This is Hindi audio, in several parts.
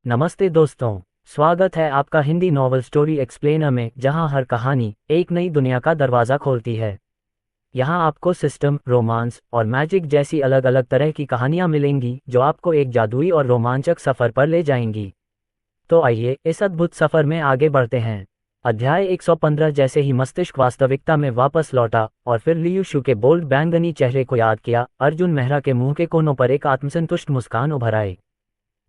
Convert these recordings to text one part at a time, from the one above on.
नमस्ते दोस्तों, स्वागत है आपका हिंदी नॉवल स्टोरी एक्सप्लेनर में, जहां हर कहानी एक नई दुनिया का दरवाज़ा खोलती है। यहां आपको सिस्टम, रोमांस और मैजिक जैसी अलग अलग तरह की कहानियां मिलेंगी जो आपको एक जादुई और रोमांचक सफ़र पर ले जाएंगी। तो आइए इस अद्भुत सफ़र में आगे बढ़ते हैं। अध्याय 115। जैसे ही मस्तिष्क वास्तविकता में वापस लौटा और फिर लियू शू के बोल्ड बैंगनी चेहरे को याद किया, अर्जुन मेहरा के मुंह के कोनों पर एक आत्मसंतुष्ट मुस्कान उभर आई।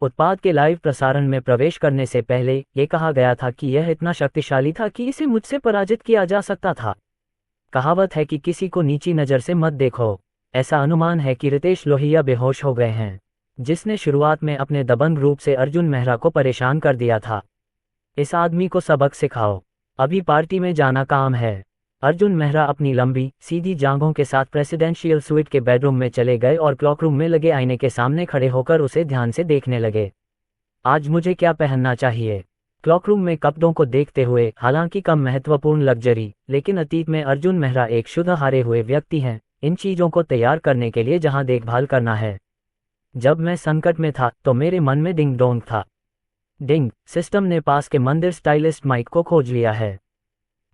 उत्पाद के लाइव प्रसारण में प्रवेश करने से पहले ये कहा गया था कि यह इतना शक्तिशाली था कि इसे मुझसे पराजित किया जा सकता था। कहावत है कि किसी को नीची नज़र से मत देखो। ऐसा अनुमान है कि रितेश लोहिया बेहोश हो गए हैं, जिसने शुरुआत में अपने दबंग रूप से अर्जुन मेहरा को परेशान कर दिया था। इस आदमी को सबक सिखाओ, अभी पार्टी में जाना काम है। अर्जुन मेहरा अपनी लंबी सीधी जांघों के साथ प्रेसिडेंशियल स्वीट के बेडरूम में चले गए और क्लॉक रूम में लगे आईने के सामने खड़े होकर उसे ध्यान से देखने लगे। आज मुझे क्या पहनना चाहिए? क्लॉक रूम में कपड़ों को देखते हुए, हालांकि कम महत्वपूर्ण लग्जरी, लेकिन अतीत में अर्जुन मेहरा एक शुद्ध हारे हुए व्यक्ति हैं, इन चीज़ों को तैयार करने के लिए जहां देखभाल करना है। जब मैं संकट में था तो मेरे मन में डिंग डोंग था। डिंग, सिस्टम ने पास के मंदिर स्टाइलिस्ट माइक को खोज लिया है।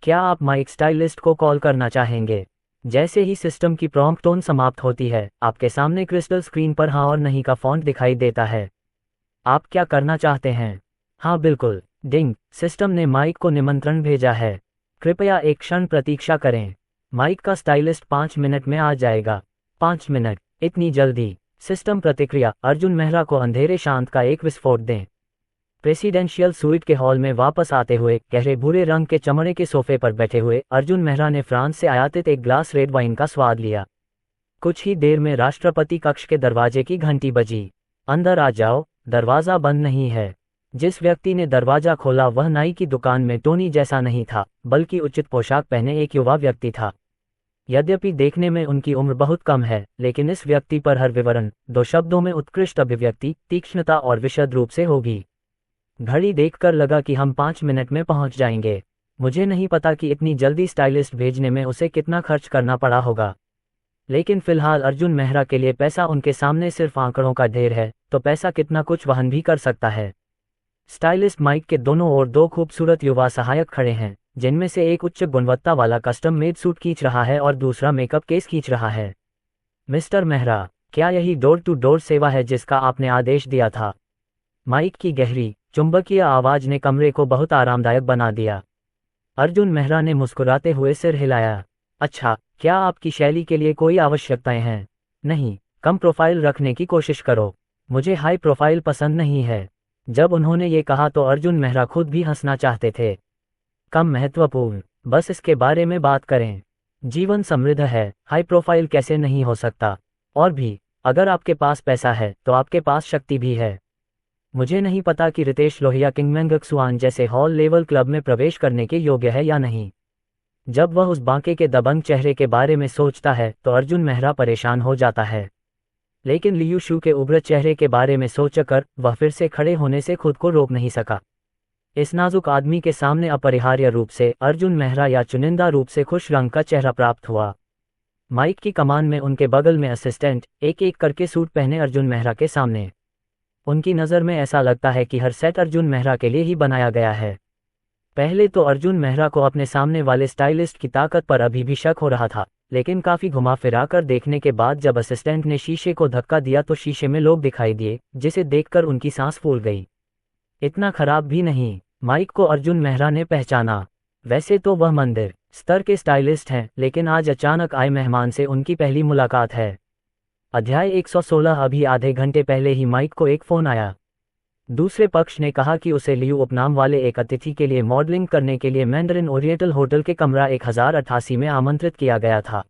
क्या आप माइक स्टाइलिस्ट को कॉल करना चाहेंगे? जैसे ही सिस्टम की प्रॉम्प्ट टोन समाप्त होती है, आपके सामने क्रिस्टल स्क्रीन पर हाँ और नहीं का फॉन्ट दिखाई देता है। आप क्या करना चाहते हैं? हाँ बिल्कुल, डिंग, सिस्टम ने माइक को निमंत्रण भेजा है। कृपया एक क्षण प्रतीक्षा करें। माइक का स्टाइलिस्ट 5 मिनट में आ जाएगा। 5 मिनट? इतनी जल्दी? सिस्टम प्रतिक्रिया, अर्जुन मेहरा को अंधेरे शांत का एक विस्फोट दें। प्रेसिडेंशियल स्वीट के हॉल में वापस आते हुए, गहरे भूरे रंग के चमड़े के सोफे पर बैठे हुए अर्जुन मेहरा ने फ्रांस से आयातित एक ग्लास रेड वाइन का स्वाद लिया। कुछ ही देर में राष्ट्रपति कक्ष के दरवाजे की घंटी बजी। अंदर आ जाओ, दरवाज़ा बंद नहीं है। जिस व्यक्ति ने दरवाज़ा खोला वह नाई की दुकान में टोनी जैसा नहीं था, बल्कि उचित पोशाक पहने एक युवा व्यक्ति था। यद्यपि देखने में उनकी उम्र बहुत कम है, लेकिन इस व्यक्ति पर हर विवरण 2 शब्दों में उत्कृष्ट अभिव्यक्ति, तीक्ष्णता और विशद रूप से होगी। घड़ी देखकर लगा कि हम 5 मिनट में पहुंच जाएंगे। मुझे नहीं पता कि इतनी जल्दी स्टाइलिस्ट भेजने में उसे कितना खर्च करना पड़ा होगा, लेकिन फिलहाल अर्जुन मेहरा के लिए पैसा उनके सामने सिर्फ आंकड़ों का ढेर है, तो पैसा कितना कुछ वहन भी कर सकता है। स्टाइलिस्ट माइक के दोनों ओर 2 खूबसूरत युवा सहायक खड़े हैं, जिनमें से एक उच्च गुणवत्ता वाला कस्टम मेड सूट खींच रहा है और दूसरा मेकअप केस खींच रहा है। मिस्टर मेहरा, क्या यही डोर टू डोर सेवा है जिसका आपने आदेश दिया था? माइक की गहरी चुंबकीय आवाज ने कमरे को बहुत आरामदायक बना दिया। अर्जुन मेहरा ने मुस्कुराते हुए सिर हिलाया। अच्छा, क्या आपकी शैली के लिए कोई आवश्यकताएं हैं? नहीं, कम प्रोफाइल रखने की कोशिश करो। मुझे हाई प्रोफाइल पसंद नहीं है। जब उन्होंने ये कहा तो अर्जुन मेहरा खुद भी हंसना चाहते थे। कम महत्वपूर्ण, बस इसके बारे में बात करें। जीवन समृद्ध है, हाई प्रोफाइल कैसे नहीं हो सकता? और भी, अगर आपके पास पैसा है तो आपके पास शक्ति भी है। मुझे नहीं पता कि रितेश लोहिया किंगमेंगक्सुआन जैसे हॉल लेवल क्लब में प्रवेश करने के योग्य है या नहीं। जब वह उस बांके के दबंग चेहरे के बारे में सोचता है तो अर्जुन मेहरा परेशान हो जाता है, लेकिन लियू शू के उभरे चेहरे के बारे में सोचकर वह फिर से खड़े होने से खुद को रोक नहीं सका। इस नाजुक आदमी के सामने अपरिहार्य रूप से अर्जुन मेहरा या चुनिंदा रूप से खुश रंग का चेहरा प्राप्त हुआ। माइक की कमान में उनके बगल में असिस्टेंट एक एक करके सूट पहने अर्जुन मेहरा के सामने। उनकी नज़र में ऐसा लगता है कि हर सेट अर्जुन मेहरा के लिए ही बनाया गया है। पहले तो अर्जुन मेहरा को अपने सामने वाले स्टाइलिस्ट की ताकत पर अभी भी शक हो रहा था, लेकिन काफ़ी घुमा फिरा कर देखने के बाद जब असिस्टेंट ने शीशे को धक्का दिया तो शीशे में लोग दिखाई दिए, जिसे देखकर उनकी सांस फूल गई। इतना खराब भी नहीं, माइक को अर्जुन मेहरा ने पहचाना। वैसे तो वह मंदिर स्तर के स्टाइलिस्ट हैं, लेकिन आज अचानक आए मेहमान से उनकी पहली मुलाकात है। अध्याय 116। अभी आधे घंटे पहले ही माइक को एक फ़ोन आया। दूसरे पक्ष ने कहा कि उसे लियू उपनाम वाले एक अतिथि के लिए मॉडलिंग करने के लिए मैंडरिन ओरिएंटल होटल के कमरा 1088 में आमंत्रित किया गया था,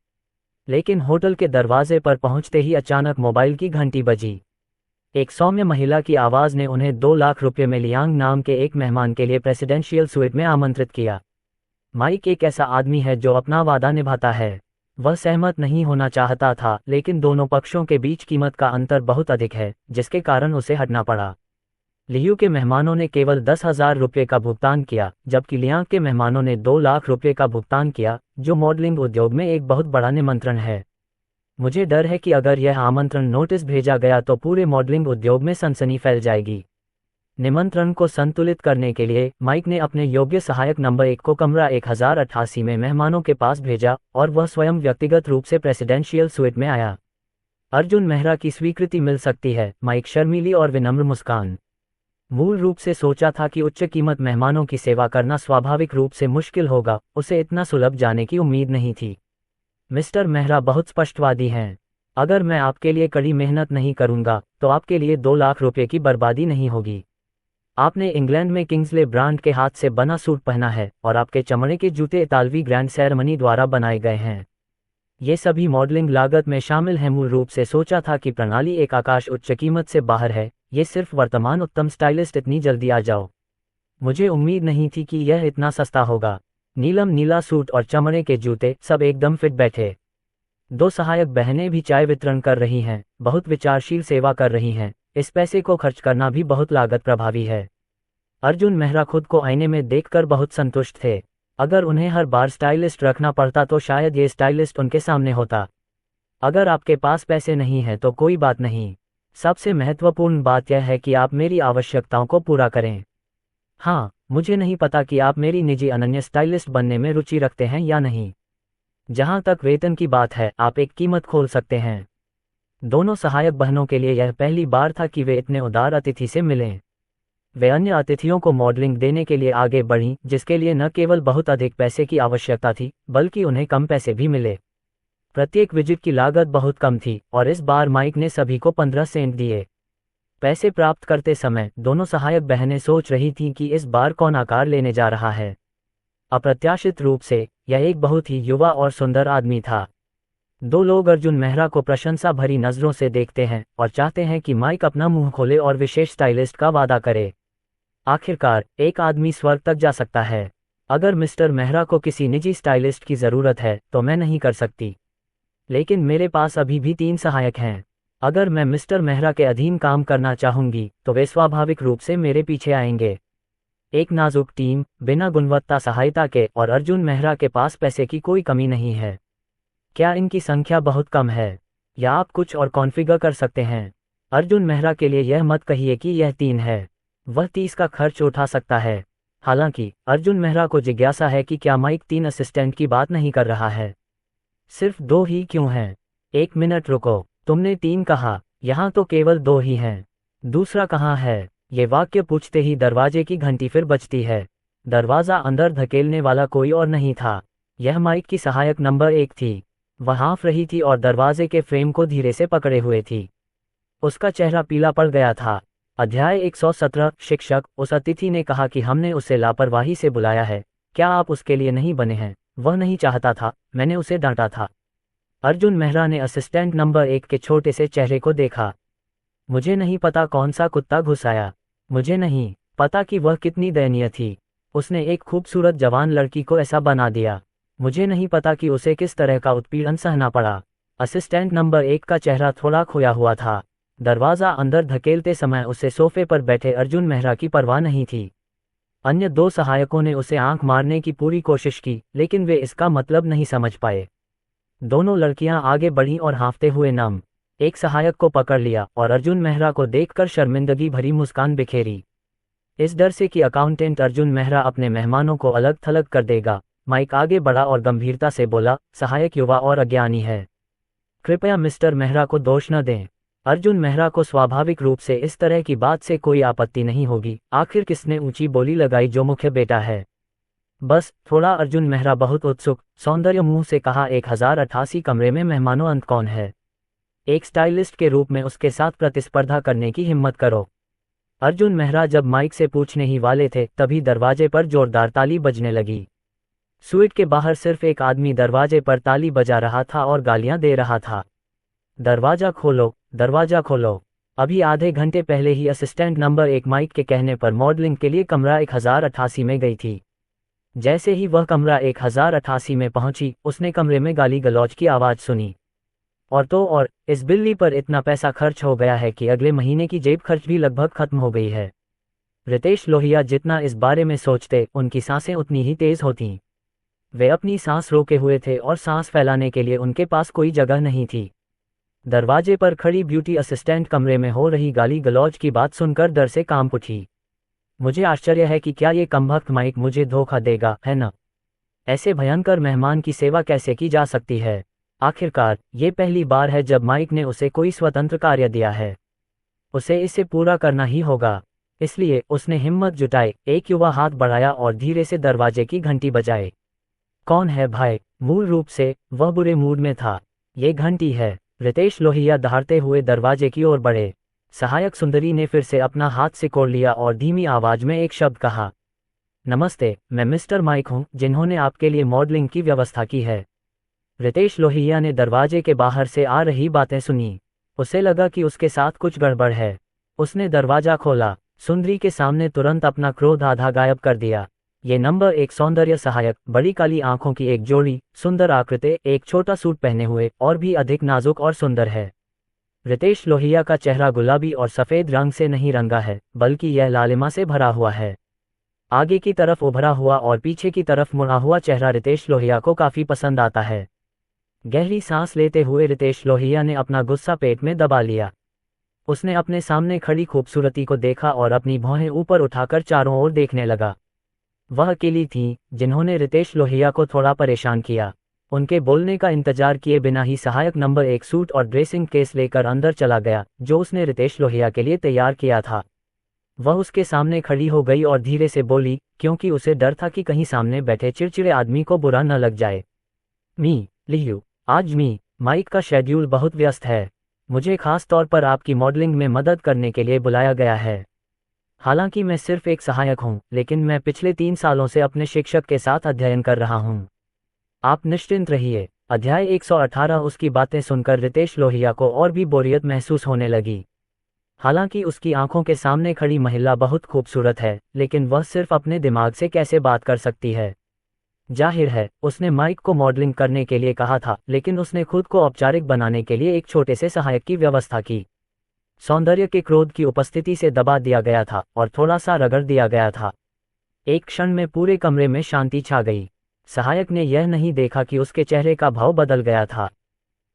लेकिन होटल के दरवाजे पर पहुंचते ही अचानक मोबाइल की घंटी बजी। एक सौम्य महिला की आवाज़ ने उन्हें 2 लाख रुपये में लियांग नाम के एक मेहमान के लिए प्रेसिडेंशियल स्वीट में आमंत्रित किया। माइक एक ऐसा आदमी है जो अपना वादा निभाता है। वह सहमत नहीं होना चाहता था, लेकिन दोनों पक्षों के बीच कीमत का अंतर बहुत अधिक है, जिसके कारण उसे हटना पड़ा। लियू के मेहमानों ने केवल 10,000 रुपये का भुगतान किया, जबकि लियांग के मेहमानों ने 2 लाख रुपये का भुगतान किया, जो मॉडलिंग उद्योग में एक बहुत बड़ा निमंत्रण है। मुझे डर है कि अगर यह आमंत्रण नोटिस भेजा गया तो पूरे मॉडलिंग उद्योग में सनसनी फैल जाएगी। निमंत्रण को संतुलित करने के लिए माइक ने अपने योग्य सहायक नंबर 1 को कमरा 1088 में मेहमानों के पास भेजा और वह स्वयं व्यक्तिगत रूप से प्रेसिडेंशियल स्वीट में आया। अर्जुन मेहरा की स्वीकृति मिल सकती है, माइक शर्मीली और विनम्र मुस्कान। मूल रूप से सोचा था कि उच्च कीमत मेहमानों की सेवा करना स्वाभाविक रूप से मुश्किल होगा, उसे इतना सुलभ जाने की उम्मीद नहीं थी। मिस्टर मेहरा बहुत स्पष्टवादी हैं। अगर मैं आपके लिए कड़ी मेहनत नहीं करूंगा तो आपके लिए 2 लाख रुपए की बर्बादी नहीं होगी। आपने इंग्लैंड में किंग्सले ब्रांड के हाथ से बना सूट पहना है और आपके चमड़े के जूते इतालवी ग्रैंड सेरेमनी द्वारा बनाए गए हैं। ये सभी मॉडलिंग लागत में शामिल हैं। मूल रूप से सोचा था कि प्रणाली एक आकाश उच्च कीमत से बाहर है, ये सिर्फ वर्तमान उत्तम स्टाइलिस्ट इतनी जल्दी आ जाओ। मुझे उम्मीद नहीं थी कि यह इतना सस्ता होगा। नीलम नीला सूट और चमड़े के जूते सब एकदम फिट बैठे। 2 सहायक बहनें भी चाय वितरण कर रही हैं, बहुत विचारशील सेवा कर रही हैं। इस पैसे को खर्च करना भी बहुत लागत प्रभावी है। अर्जुन मेहरा खुद को आईने में देखकर बहुत संतुष्ट थे। अगर उन्हें हर बार स्टाइलिस्ट रखना पड़ता तो शायद ये स्टाइलिस्ट उनके सामने होता। अगर आपके पास पैसे नहीं हैं तो कोई बात नहीं। सबसे महत्वपूर्ण बात यह है कि आप मेरी आवश्यकताओं को पूरा करें। हाँ, मुझे नहीं पता कि आप मेरी निजी अनन्य स्टाइलिस्ट बनने में रुचि रखते हैं या नहीं। जहां तक वेतन की बात है, आप एक कीमत खोल सकते हैं। दोनों सहायक बहनों के लिए यह पहली बार था कि वे इतने उदार अतिथि से मिलें। वे अन्य अतिथियों को मॉडलिंग देने के लिए आगे बढ़ीं, जिसके लिए न केवल बहुत अधिक पैसे की आवश्यकता थी बल्कि उन्हें कम पैसे भी मिले। प्रत्येक विजिट की लागत बहुत कम थी और इस बार माइक ने सभी को 15 सेंट दिए। पैसे प्राप्त करते समय दोनों सहायक बहनें सोच रही थीं कि इस बार कौन आकार लेने जा रहा है। अप्रत्याशित रूप से यह एक बहुत ही युवा और सुंदर आदमी था। 2 लोग अर्जुन मेहरा को प्रशंसा भरी नजरों से देखते हैं और चाहते हैं कि माइक अपना मुंह खोले और विशेष स्टाइलिस्ट का वादा करे। आखिरकार एक आदमी स्वर्ग तक जा सकता है। अगर मिस्टर मेहरा को किसी निजी स्टाइलिस्ट की जरूरत है तो मैं नहीं कर सकती, लेकिन मेरे पास अभी भी 3 सहायक हैं। अगर मैं मिस्टर मेहरा के अधीन काम करना चाहूंगी तो वे स्वाभाविक रूप से मेरे पीछे आएंगे। एक नाजुक टीम, बिना गुणवत्ता सहायता के, और अर्जुन मेहरा के पास पैसे की कोई कमी नहीं है। क्या इनकी संख्या बहुत कम है या आप कुछ और कॉन्फ़िगर कर सकते हैं? अर्जुन मेहरा के लिए यह मत कहिए कि यह 3 है, वह 30 का खर्च उठा सकता है। हालांकि अर्जुन मेहरा को जिज्ञासा है कि क्या माइक 3 असिस्टेंट की बात नहीं कर रहा है। सिर्फ 2 ही क्यों हैं? 1 मिनट रुको, तुमने 3 कहा, यहाँ तो केवल 2 ही हैं। दूसरा कहाँ है? ये वाक्य पूछते ही दरवाजे की घंटी फिर बजती है। दरवाज़ा अंदर धकेलने वाला कोई और नहीं था, यह माइक की सहायक नंबर 1 थी। वह हाँफ रही थी और दरवाजे के फ्रेम को धीरे से पकड़े हुए थी। उसका चेहरा पीला पड़ गया था। अध्याय 117। शिक्षक, उस अतिथि ने कहा कि हमने उसे लापरवाही से बुलाया है। क्या आप उसके लिए नहीं बने हैं? वह नहीं चाहता था, मैंने उसे डांटा था। अर्जुन मेहरा ने असिस्टेंट नंबर 1 के छोटे से चेहरे को देखा। मुझे नहीं पता कौन सा कुत्ता घुस आया। मुझे नहीं पता कि वह कितनी दयनीय थी। उसने एक खूबसूरत जवान लड़की को ऐसा बना दिया। मुझे नहीं पता कि उसे किस तरह का उत्पीड़न सहना पड़ा। असिस्टेंट नंबर 1 का चेहरा थोड़ा खोया हुआ था। दरवाज़ा अंदर धकेलते समय उसे सोफे पर बैठे अर्जुन मेहरा की परवाह नहीं थी। अन्य 2 सहायकों ने उसे आंख मारने की पूरी कोशिश की, लेकिन वे इसका मतलब नहीं समझ पाए। दोनों लड़कियां आगे बढ़ीं और हाँफते हुए नम एक सहायक को पकड़ लिया और अर्जुन मेहरा को देखकर शर्मिंदगी भरी मुस्कान बिखेरी। इस डर से कि अकाउंटेंट अर्जुन मेहरा अपने मेहमानों को अलग थलग कर देगा, माइक आगे बढ़ा और गंभीरता से बोला, सहायक युवा और अज्ञानी है। कृपया मिस्टर मेहरा को दोष न दें। अर्जुन मेहरा को स्वाभाविक रूप से इस तरह की बात से कोई आपत्ति नहीं होगी। आखिर किसने ऊंची बोली लगाई जो मुख्य बेटा है? बस थोड़ा। अर्जुन मेहरा बहुत उत्सुक सौंदर्य मुंह से कहा, 1088 कमरे में मेहमानों अंत कौन है? एक स्टाइलिस्ट के रूप में उसके साथ प्रतिस्पर्धा करने की हिम्मत करो। अर्जुन मेहरा जब माइक से पूछने ही वाले थे तभी दरवाजे पर जोरदार ताली बजने लगी। स्वीट के बाहर सिर्फ एक आदमी दरवाजे पर ताली बजा रहा था और गालियां दे रहा था। दरवाजा खोलो, दरवाजा खोलो। अभी आधे घंटे पहले ही असिस्टेंट नंबर 1 माइक के कहने पर मॉडलिंग के लिए कमरा 1088 में गई थी। जैसे ही वह कमरा 1088 में पहुंची, उसने कमरे में गाली गलौज की आवाज़ सुनी। और तो और, इस बिल्ली पर इतना पैसा खर्च हो गया है कि अगले महीने की जेब खर्च भी लगभग खत्म हो गई है। रितेश लोहिया जितना इस बारे में सोचते, उनकी सांसें उतनी ही तेज होतीं। वे अपनी सांस रोके हुए थे और सांस फैलाने के लिए उनके पास कोई जगह नहीं थी। दरवाजे पर खड़ी ब्यूटी असिस्टेंट कमरे में हो रही गाली गलौज की बात सुनकर डर से कांप उठी। मुझे आश्चर्य है कि क्या ये कमबख्त माइक मुझे धोखा देगा, है न? ऐसे भयंकर मेहमान की सेवा कैसे की जा सकती है? आखिरकार ये पहली बार है जब माइक ने उसे कोई स्वतंत्र कार्य दिया है। उसे इसे पूरा करना ही होगा। इसलिए उसने हिम्मत जुटाई, एक युवा हाथ बढ़ाया और धीरे से दरवाजे की घंटी बजाई। कौन है भाई? मूल रूप से वह बुरे मूड में था। ये घंटी है। रितेश लोहिया दहाड़ते हुए दरवाजे की ओर बढ़े। सहायक सुंदरी ने फिर से अपना हाथ सिकोड़ लिया और धीमी आवाज में एक शब्द कहा। नमस्ते, मैं मिस्टर माइक हूं, जिन्होंने आपके लिए मॉडलिंग की व्यवस्था की है। रितेश लोहिया ने दरवाजे के बाहर से आ रही बातें सुनी। उसे लगा कि उसके साथ कुछ गड़बड़ है। उसने दरवाजा खोला। सुंदरी के सामने तुरंत अपना क्रोध आधा गायब कर दिया। ये नंबर एक सौंदर्य सहायक, बड़ी काली आंखों की एक जोड़ी, सुंदर आकृति, एक छोटा सूट पहने हुए और भी अधिक नाजुक और सुंदर है। रितेश लोहिया का चेहरा गुलाबी और सफेद रंग से नहीं रंगा है, बल्कि यह लालिमा से भरा हुआ है। आगे की तरफ उभरा हुआ और पीछे की तरफ मुड़ा हुआ चेहरा रितेश लोहिया को काफी पसंद आता है। गहरी सांस लेते हुए रितेश लोहिया ने अपना गुस्सा पेट में दबा लिया। उसने अपने सामने खड़ी खूबसूरती को देखा और अपनी भौहें ऊपर उठाकर चारों ओर देखने लगा। वह अकेली थी जिन्होंने रितेश लोहिया को थोड़ा परेशान किया। उनके बोलने का इंतजार किए बिना ही सहायक नंबर एक सूट और ड्रेसिंग केस लेकर अंदर चला गया, जो उसने रितेश लोहिया के लिए तैयार किया था। वह उसके सामने खड़ी हो गई और धीरे से बोली, क्योंकि उसे डर था कि कहीं सामने बैठे चिड़चिड़े आदमी को बुरा न लग जाए। लियू, आज माइक का शेड्यूल बहुत व्यस्त है। मुझे खास तौर पर आपकी मॉडलिंग में मदद करने के लिए बुलाया गया है। हालांकि मैं सिर्फ एक सहायक हूं, लेकिन मैं पिछले 3 सालों से अपने शिक्षक के साथ अध्ययन कर रहा हूं। आप निश्चिंत रहिए। अध्याय 118। उसकी बातें सुनकर रितेश लोहिया को और भी बोरियत महसूस होने लगी। हालांकि उसकी आंखों के सामने खड़ी महिला बहुत खूबसूरत है, लेकिन वह सिर्फ अपने दिमाग से कैसे बात कर सकती है? जाहिर है, उसने माइक को मॉडलिंग करने के लिए कहा था, लेकिन उसने खुद को औपचारिक बनाने के लिए एक छोटे से सहायक की व्यवस्था की। सौंदर्य के क्रोध की उपस्थिति से दबा दिया गया था और थोड़ा सा रगड़ दिया गया था। एक क्षण में पूरे कमरे में शांति छा गई। सहायक ने यह नहीं देखा कि उसके चेहरे का भाव बदल गया था।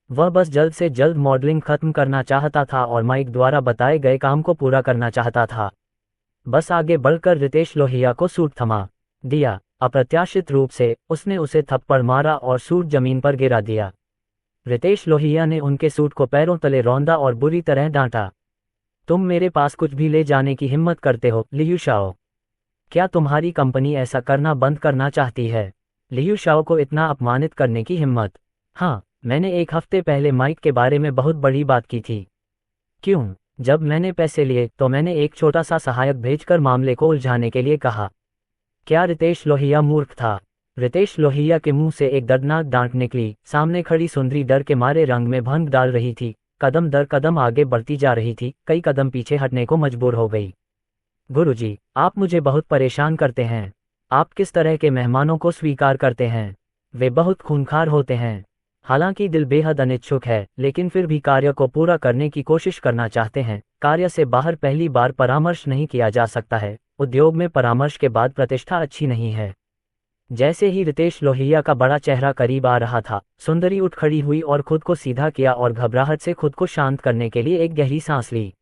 वह बस जल्द से जल्द मॉडलिंग खत्म करना चाहता था और माइक द्वारा बताए गए काम को पूरा करना चाहता था। बस आगे बढ़कर रितेश लोहिया को सूट थमा दिया। अप्रत्याशित रूप से उसने उसे थप्पड़ मारा और सूट जमीन पर गिरा दिया। रितेश लोहिया ने उनके सूट को पैरों तले रौंदा और बुरी तरह डांटा। तुम मेरे पास कुछ भी ले जाने की हिम्मत करते हो, लियू शाओ? क्या तुम्हारी कंपनी ऐसा करना बंद करना चाहती है? लियू शाओ को इतना अपमानित करने की हिम्मत? हाँ, मैंने 1 हफ्ते पहले माइक के बारे में बहुत बड़ी बात की थी। क्यों? जब मैंने पैसे लिए तो मैंने एक छोटा सा सहायक भेजकर मामले को उलझाने के लिए कहा। क्या रितेश लोहिया मूर्ख था? रितेश लोहिया के मुंह से एक दर्दनाक डांट निकली। सामने खड़ी सुंदरी डर के मारे रंग में भंग डाल रही थी। कदम दर कदम आगे बढ़ती जा रही थी, कई कदम पीछे हटने को मजबूर हो गई। गुरुजी, आप मुझे बहुत परेशान करते हैं। आप किस तरह के मेहमानों को स्वीकार करते हैं? वे बहुत खूंखार होते हैं। हालांकि दिल बेहद अनिच्छुक है, लेकिन फिर भी कार्य को पूरा करने की कोशिश करना चाहते हैं। कार्य से बाहर पहली बार परामर्श नहीं किया जा सकता है। उद्योग में परामर्श के बाद प्रतिष्ठा अच्छी नहीं है। जैसे ही रितेश लोहिया का बड़ा चेहरा करीब आ रहा था, सुंदरी उठ खड़ी हुई और खुद को सीधा किया और घबराहट से खुद को शांत करने के लिए एक गहरी सांस ली।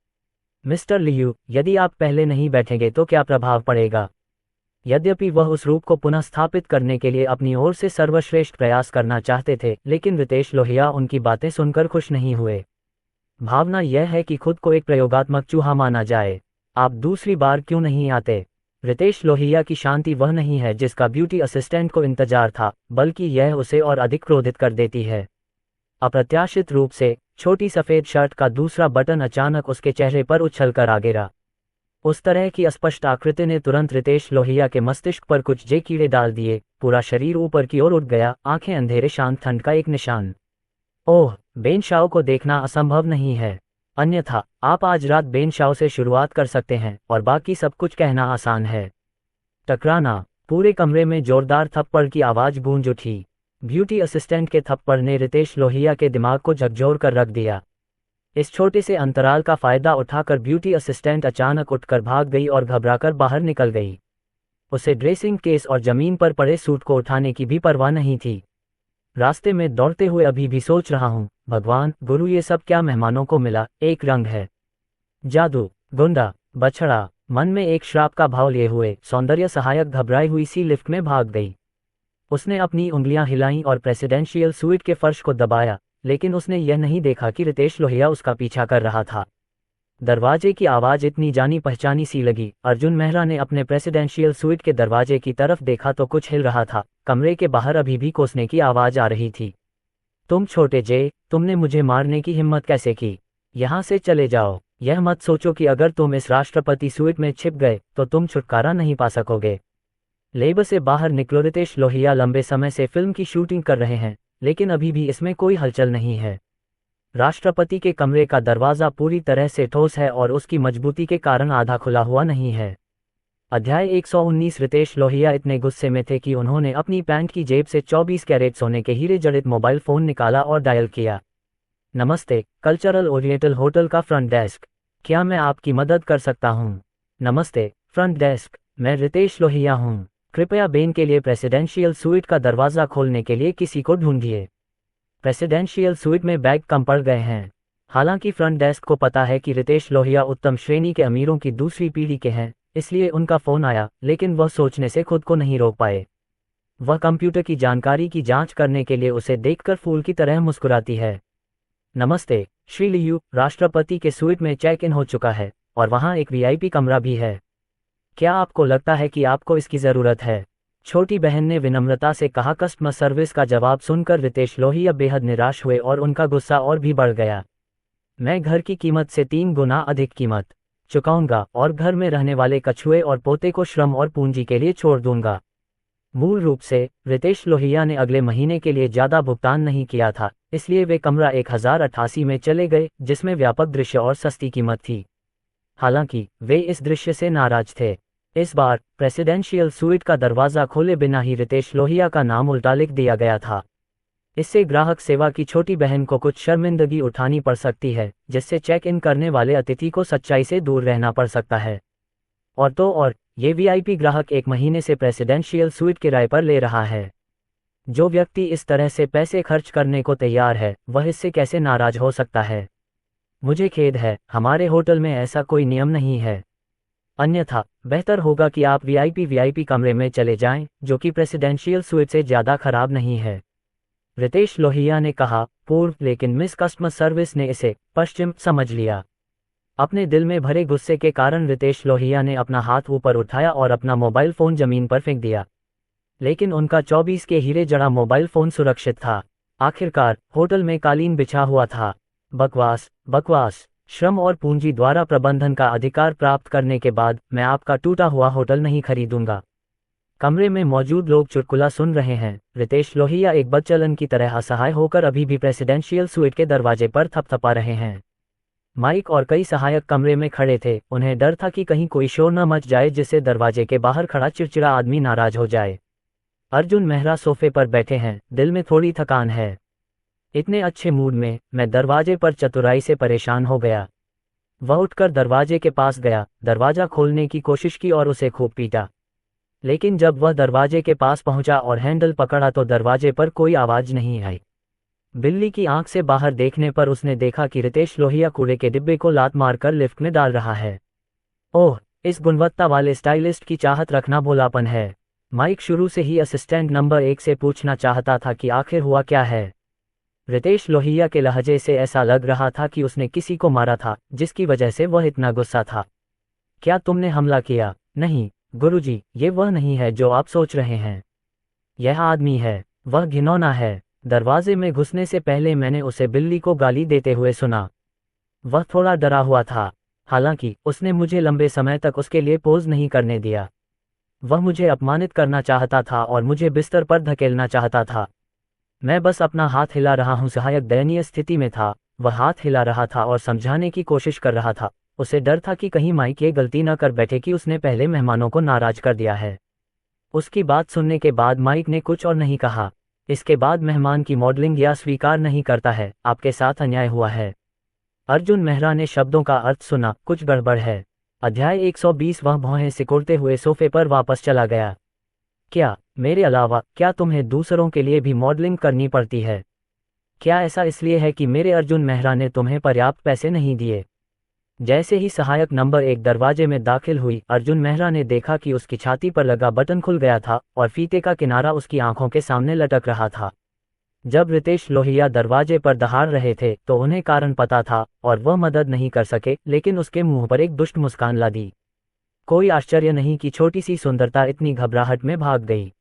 मिस्टर लियू, यदि आप पहले नहीं बैठेंगे तो क्या प्रभाव पड़ेगा? यद्यपि वह उस रूप को पुनः स्थापित करने के लिए अपनी ओर से सर्वश्रेष्ठ प्रयास करना चाहते थे, लेकिन रितेश लोहिया उनकी बातें सुनकर खुश नहीं हुए। भावना यह है कि खुद को एक प्रयोगात्मक चूहा माना जाए। आप दूसरी बार क्यों नहीं आते? रितेश लोहिया की शांति वह नहीं है जिसका ब्यूटी असिस्टेंट को इंतजार था, बल्कि यह उसे और अधिक क्रोधित कर देती है। अप्रत्याशित रूप से छोटी सफेद शर्ट का दूसरा बटन अचानक उसके चेहरे पर उछलकर आ गिरा। उस तरह की अस्पष्ट आकृति ने तुरंत रितेश लोहिया के मस्तिष्क पर कुछ जे कीड़े डाल दिए। पूरा शरीर ऊपर की ओर उठ गया, आंखें अंधेरे शांत ठंड का एक निशान। ओह, बेन शाओ को देखना असंभव नहीं है। अन्यथा आप आज रात बेन शाओ से शुरुआत कर सकते हैं और बाकी सब कुछ कहना आसान है। टकराना। पूरे कमरे में जोरदार थप्पड़ की आवाज गूंज उठी। ब्यूटी असिस्टेंट के थप्पड़ ने रितेश लोहिया के दिमाग को झकझोर कर रख दिया। इस छोटे से अंतराल का फायदा उठाकर ब्यूटी असिस्टेंट अचानक उठकर भाग गई और घबराकर बाहर निकल गई। उसे ड्रेसिंग केस और जमीन पर पड़े सूट को उठाने की भी परवाह नहीं थी। रास्ते में दौड़ते हुए अभी भी सोच रहा हूँ, भगवान गुरु, ये सब क्या मेहमानों को मिला? एक रंग है, जादू, गुंडा, बछड़ा, मन में एक श्राप का भाव लिए हुए सौंदर्य सहायक घबराई हुई सी लिफ्ट में भाग गई। उसने अपनी उंगलियां हिलाईं और प्रेसिडेंशियल स्वीट के फर्श को दबाया, लेकिन उसने यह नहीं देखा कि रितेश लोहिया उसका पीछा कर रहा था। दरवाजे की आवाज़ इतनी जानी पहचानी सी लगी। अर्जुन मेहरा ने अपने प्रेसिडेंशियल स्वीट के दरवाजे की तरफ देखा तो कुछ हिल रहा था। कमरे के बाहर अभी भी कोसने की आवाज़ आ रही थी। तुम छोटे जे, तुमने मुझे मारने की हिम्मत कैसे की? यहाँ से चले जाओ। यह मत सोचो कि अगर तुम इस राष्ट्रपति स्वीट में छिप गए तो तुम छुटकारा नहीं पा सकोगे। लेब से बाहर निकलो। रितेश लोहिया लंबे समय से फिल्म की शूटिंग कर रहे हैं, लेकिन अभी भी इसमें कोई हलचल नहीं है। राष्ट्रपति के कमरे का दरवाज़ा पूरी तरह से ठोस है और उसकी मजबूती के कारण आधा खुला हुआ नहीं है। अध्याय 119। रितेश लोहिया इतने गुस्से में थे कि उन्होंने अपनी पैंट की जेब से 24 कैरेट सोने के हीरे जड़ित मोबाइल फ़ोन निकाला और डायल किया। नमस्ते, कल्चरल ओरिएंटल होटल का फ्रंट डेस्क। क्या मैं आपकी मदद कर सकता हूँ? नमस्ते, फ्रंट डेस्क। मैं रितेश लोहिया हूँ। कृपया बेन के लिए प्रेसिडेंशियल स्वीट का दरवाज़ा खोलने के लिए किसी को ढूंढिए। प्रेसिडेंशियल स्वीट में बैग कम पड़ गए हैं। हालांकि फ्रंट डेस्क को पता है कि रितेश लोहिया उत्तम श्रेणी के अमीरों की दूसरी पीढ़ी के हैं, इसलिए उनका फ़ोन आया, लेकिन वह सोचने से खुद को नहीं रोक पाए। वह कंप्यूटर की जानकारी की जांच करने के लिए उसे देखकर फूल की तरह मुस्कुराती है। नमस्ते, श्री लियू। राष्ट्रपति के स्वीट में चेक इन हो चुका है और वहाँ एक वीआईपी कमरा भी है। क्या आपको लगता है कि आपको इसकी ज़रूरत है? छोटी बहन ने विनम्रता से कहा। कस्टमर सर्विस का जवाब सुनकर रितेश लोहिया बेहद निराश हुए और उनका गुस्सा और भी बढ़ गया। मैं घर की कीमत से 3 गुना अधिक कीमत चुकाऊंगा और घर में रहने वाले कछुए और पोते को श्रम और पूंजी के लिए छोड़ दूंगा। मूल रूप से रितेश लोहिया ने अगले महीने के लिए ज़्यादा भुगतान नहीं किया था, इसलिए वे कमरा 1088 में चले गए, जिसमें व्यापक दृश्य और सस्ती कीमत थी। हालांकि वे इस दृश्य से नाराज थे। इस बार प्रेसिडेंशियल स्वीट का दरवाज़ा खोले बिना ही रितेश लोहिया का नाम उल्टा लिख दिया गया था। इससे ग्राहक सेवा की छोटी बहन को कुछ शर्मिंदगी उठानी पड़ सकती है, जिससे चेक इन करने वाले अतिथि को सच्चाई से दूर रहना पड़ सकता है। और तो और, ये वीआईपी ग्राहक 1 महीने से प्रेसिडेंशियल स्वीट किराए पर ले रहा है। जो व्यक्ति इस तरह से पैसे खर्च करने को तैयार है, वह इससे कैसे नाराज हो सकता है? मुझे खेद है, हमारे होटल में ऐसा कोई नियम नहीं है। अन्यथा बेहतर होगा कि आप वीआईपी कमरे में चले जाएं, जो कि प्रेसिडेंशियल स्वीट से ज़्यादा खराब नहीं है। रितेश लोहिया ने कहा। पूर्व, लेकिन मिस कस्टमर सर्विस ने इसे पश्चिम समझ लिया। अपने दिल में भरे गुस्से के कारण रितेश लोहिया ने अपना हाथ ऊपर उठाया और अपना मोबाइल फ़ोन ज़मीन पर फेंक दिया। लेकिन उनका 24 के हीरे जड़ा मोबाइल फ़ोन सुरक्षित था। आखिरकार होटल में कालीन बिछा हुआ था। बकवास, बकवास। श्रम और पूंजी द्वारा प्रबंधन का अधिकार प्राप्त करने के बाद मैं आपका टूटा हुआ होटल नहीं खरीदूंगा। कमरे में मौजूद लोग चुटकुला सुन रहे हैं। रितेश लोहिया एक बदचलन की तरह असहाय होकर अभी भी प्रेसिडेंशियल स्वीट के दरवाजे पर थपथपा रहे हैं। माइक और कई सहायक कमरे में खड़े थे। उन्हें डर था कि कहीं कोई शोर न मच जाए जिससे दरवाजे के बाहर खड़ा चिड़चिड़ा आदमी नाराज हो जाए। अर्जुन मेहरा सोफे पर बैठे हैं, दिल में थोड़ी थकान है। इतने अच्छे मूड में मैं दरवाजे पर चतुराई से परेशान हो गया। वह उठकर दरवाजे के पास गया, दरवाज़ा खोलने की कोशिश की और उसे खूब पीटा। लेकिन जब वह दरवाजे के पास पहुंचा और हैंडल पकड़ा तो दरवाजे पर कोई आवाज़ नहीं आई। बिल्ली की आंख से बाहर देखने पर उसने देखा कि रितेश लोहिया कूड़े के डिब्बे को लात मारकर लिफ्ट में डाल रहा है। ओह, इस गुणवत्ता वाले स्टाइलिस्ट की चाहत रखना भोलापन है। माइक शुरू से ही असिस्टेंट नंबर 1 से पूछना चाहता था कि आखिर हुआ क्या है। रितेश लोहिया के लहजे से ऐसा लग रहा था कि उसने किसी को मारा था, जिसकी वजह से वह इतना गुस्सा था। क्या तुमने हमला किया? नहीं गुरुजी, ये वह नहीं है जो आप सोच रहे हैं। यह आदमी है, वह घिनौना है। दरवाजे में घुसने से पहले मैंने उसे बिल्ली को गाली देते हुए सुना। वह थोड़ा डरा हुआ था। हालांकि उसने मुझे लंबे समय तक उसके लिए पोज नहीं करने दिया। वह मुझे अपमानित करना चाहता था और मुझे बिस्तर पर धकेलना चाहता था। मैं बस अपना हाथ हिला रहा हूँ। सहायक दयनीय स्थिति में था। वह हाथ हिला रहा था और समझाने की कोशिश कर रहा था। उसे डर था कि कहीं माइक ये गलती न कर बैठे कि उसने पहले मेहमानों को नाराज कर दिया है। उसकी बात सुनने के बाद माइक ने कुछ और नहीं कहा। इसके बाद मेहमान की मॉडलिंग या स्वीकार नहीं करता है, आपके साथ अन्याय हुआ है। अर्जुन मेहरा ने शब्दों का अर्थ सुना, कुछ गड़बड़ है। अध्याय 120। वह भौहें सिकुड़ते हुए सोफे पर वापस चला गया। क्या मेरे अलावा क्या तुम्हें दूसरों के लिए भी मॉडलिंग करनी पड़ती है? क्या ऐसा इसलिए है कि मेरे अर्जुन मेहरा ने तुम्हें पर्याप्त पैसे नहीं दिए? जैसे ही सहायक नंबर 1 दरवाजे में दाखिल हुई, अर्जुन मेहरा ने देखा कि उसकी छाती पर लगा बटन खुल गया था और फीते का किनारा उसकी आंखों के सामने लटक रहा था। जब रितेश लोहिया दरवाजे पर दहाड़ रहे थे तो उन्हें कारण पता था और वह मदद नहीं कर सके, लेकिन उसके मुंह पर एक दुष्ट मुस्कान ला दी। कोई आश्चर्य नहीं कि छोटी सी सुंदरता इतनी घबराहट में भाग गई।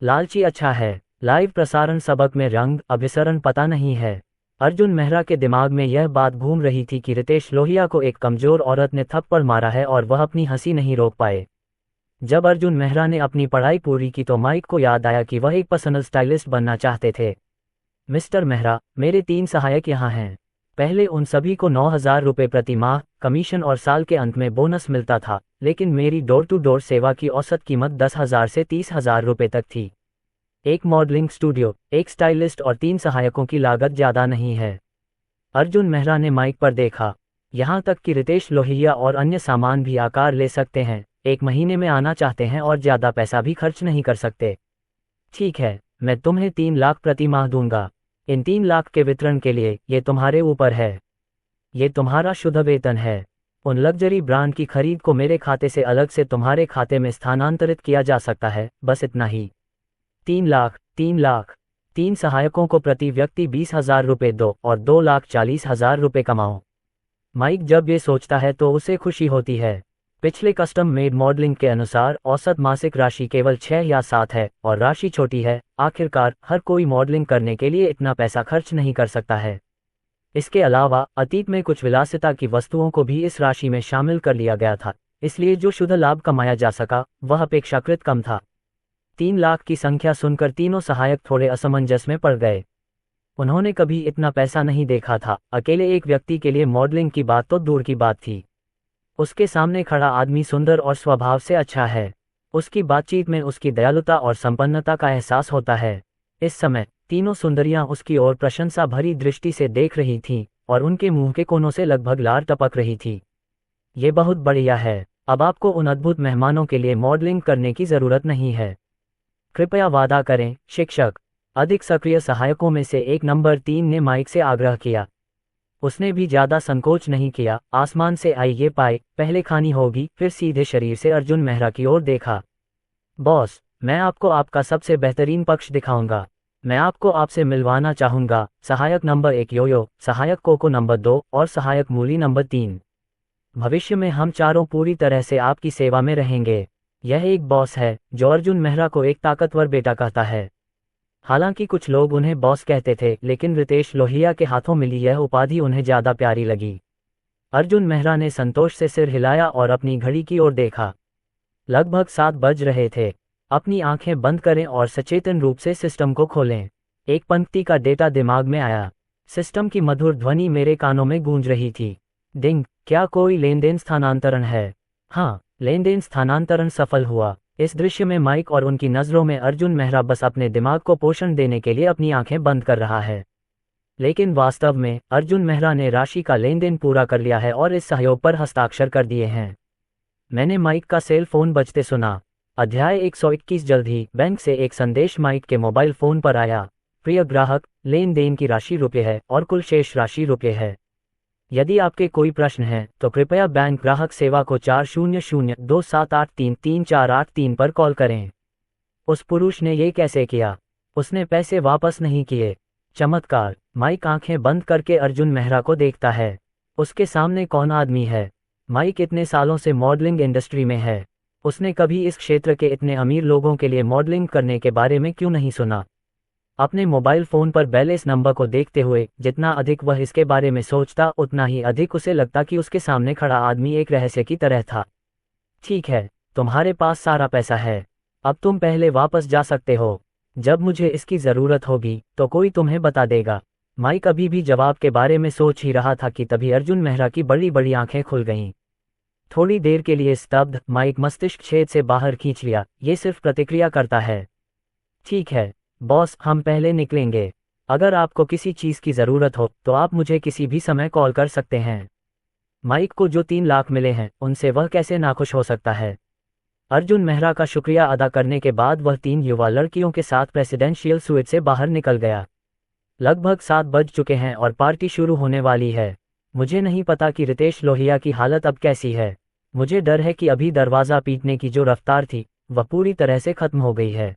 लालची अच्छा है। लाइव प्रसारण सबक में रंग अभिसरण पता नहीं है। अर्जुन मेहरा के दिमाग में यह बात घूम रही थी कि रितेश लोहिया को एक कमजोर औरत ने थप्पड़ मारा है और वह अपनी हंसी नहीं रोक पाए। जब अर्जुन मेहरा ने अपनी पढ़ाई पूरी की तो माइक को याद आया कि वह एक पर्सनल स्टाइलिस्ट बनना चाहते थे। मिस्टर मेहरा, मेरे 3 सहायक यहाँ हैं। पहले उन सभी को 9,000 रुपये प्रति माह कमीशन और साल के अंत में बोनस मिलता था, लेकिन मेरी डोर टू डोर सेवा की औसत कीमत 10,000 से 30,000 रुपये तक थी। एक मॉडलिंग स्टूडियो, एक स्टाइलिस्ट और 3 सहायकों की लागत ज़्यादा नहीं है। अर्जुन मेहरा ने माइक पर देखा। यहाँ तक कि रितेश लोहिया और अन्य सामान भी आकार ले सकते हैं, 1 महीने में आना चाहते हैं और ज़्यादा पैसा भी खर्च नहीं कर सकते। ठीक है, मैं तुम्हें 3 लाख प्रति माह दूंगा। इन 3 लाख के वितरण के लिए ये तुम्हारे ऊपर है। ये तुम्हारा शुद्ध वेतन है। उन लग्जरी ब्रांड की खरीद को मेरे खाते से अलग से तुम्हारे खाते में स्थानांतरित किया जा सकता है, बस इतना ही। 3 लाख, 3 लाख। 3 सहायकों को प्रति व्यक्ति 20,000 रुपये दो और 2,40,000 रुपये कमाओ। माइक जब ये सोचता है तो उसे खुशी होती है। पिछले कस्टम मेड मॉडलिंग के अनुसार औसत मासिक राशि केवल 6 या 7 है और राशि छोटी है। आखिरकार हर कोई मॉडलिंग करने के लिए इतना पैसा खर्च नहीं कर सकता है। इसके अलावा अतीत में कुछ विलासिता की वस्तुओं को भी इस राशि में शामिल कर लिया गया था, इसलिए जो शुद्ध लाभ कमाया जा सका वह अपेक्षाकृत कम था। 3 लाख की संख्या सुनकर तीनों सहायक थोड़े असमंजस में पड़ गए। उन्होंने कभी इतना पैसा नहीं देखा था। अकेले एक व्यक्ति के लिए मॉडलिंग की बात तो दूर की बात थी। उसके सामने खड़ा आदमी सुंदर और स्वभाव से अच्छा है। उसकी बातचीत में उसकी दयालुता और संपन्नता का एहसास होता है। इस समय तीनों सुंदरियां उसकी ओर प्रशंसा भरी दृष्टि से देख रही थीं और उनके मुंह के कोनों से लगभग लार टपक रही थी। ये बहुत बढ़िया है। अब आपको उन अद्भुत मेहमानों के लिए मॉडलिंग करने की जरूरत नहीं है। कृपया वादा करें, शिक्षक। अधिक सक्रिय सहायकों में से एक नंबर 3 ने माइक से आग्रह किया। उसने भी ज्यादा संकोच नहीं किया। आसमान से आई ये पाई पहले खानी होगी। फिर सीधे शरीर से अर्जुन मेहरा की ओर देखा। बॉस, मैं आपको आपका सबसे बेहतरीन पक्ष दिखाऊंगा। मैं आपको आपसे मिलवाना चाहूंगा। सहायक नंबर 1 योयो, सहायक कोको नंबर 2 और सहायक मूली नंबर 3। भविष्य में हम चारों पूरी तरह से आपकी सेवा में रहेंगे। यह एक बॉस है जो अर्जुन मेहरा को एक ताकतवर बेटा कहता है। हालांकि कुछ लोग उन्हें बॉस कहते थे, लेकिन रितेश लोहिया के हाथों मिली यह उपाधि उन्हें ज्यादा प्यारी लगी। अर्जुन मेहरा ने संतोष से सिर हिलाया और अपनी घड़ी की ओर देखा। लगभग 7 बज रहे थे। अपनी आंखें बंद करें और सचेतन रूप से सिस्टम को खोलें। एक पंक्ति का डेटा दिमाग में आया। सिस्टम की मधुर ध्वनि मेरे कानों में गूंज रही थी। डिंग, क्या कोई लेनदेन स्थानांतरण है? हाँ, लेनदेन स्थानांतरण सफल हुआ। इस दृश्य में माइक और उनकी नज़रों में अर्जुन मेहरा बस अपने दिमाग को पोषण देने के लिए अपनी आंखें बंद कर रहा है, लेकिन वास्तव में अर्जुन मेहरा ने राशि का लेनदेन पूरा कर लिया है और इस सहयोग पर हस्ताक्षर कर दिए हैं। मैंने माइक का सेल फोन बजते सुना। अध्याय 121। जल्द ही बैंक से एक संदेश माइक के मोबाइल फोन पर आया। प्रिय ग्राहक, लेन देन की राशि रुपये है और कुल शेष राशि रुपये है। यदि आपके कोई प्रश्न है तो कृपया बैंक ग्राहक सेवा को 400278333483 पर कॉल करें। उस पुरुष ने ये कैसे किया? उसने पैसे वापस नहीं किए। चमत्कार। माइक आंखें बंद करके अर्जुन मेहरा को देखता है। उसके सामने कौन आदमी है? माइक इतने सालों से मॉडलिंग इंडस्ट्री में है। उसने कभी इस क्षेत्र के इतने अमीर लोगों के लिए मॉडलिंग करने के बारे में क्यों नहीं सुना? अपने मोबाइल फोन पर बैलेंस नंबर को देखते हुए जितना अधिक वह इसके बारे में सोचता उतना ही अधिक उसे लगता कि उसके सामने खड़ा आदमी एक रहस्य की तरह था। ठीक है, तुम्हारे पास सारा पैसा है। अब तुम पहले वापस जा सकते हो। जब मुझे इसकी ज़रूरत होगी तो कोई तुम्हें बता देगा। माइक अभी भी जवाब के बारे में सोच ही रहा था कि तभी अर्जुन मेहरा की बड़ी बड़ी आंखें खुल गईं। थोड़ी देर के लिए स्तब्ध, माइक मस्तिष्क छेद से बाहर खींच लिया। ये सिर्फ प्रतिक्रिया करता है। ठीक है बॉस, हम पहले निकलेंगे। अगर आपको किसी चीज़ की ज़रूरत हो तो आप मुझे किसी भी समय कॉल कर सकते हैं। माइक को जो 3 लाख मिले हैं उनसे वह कैसे नाखुश हो सकता है? अर्जुन मेहरा का शुक्रिया अदा करने के बाद वह 3 युवा लड़कियों के साथ प्रेसिडेंशियल स्वीट से बाहर निकल गया। लगभग 7 बज चुके हैं और पार्टी शुरू होने वाली है। मुझे नहीं पता कि रितेश लोहिया की हालत अब कैसी है। मुझे डर है कि अभी दरवाज़ा पीटने की जो रफ्तार थी वह पूरी तरह से खत्म हो गई है।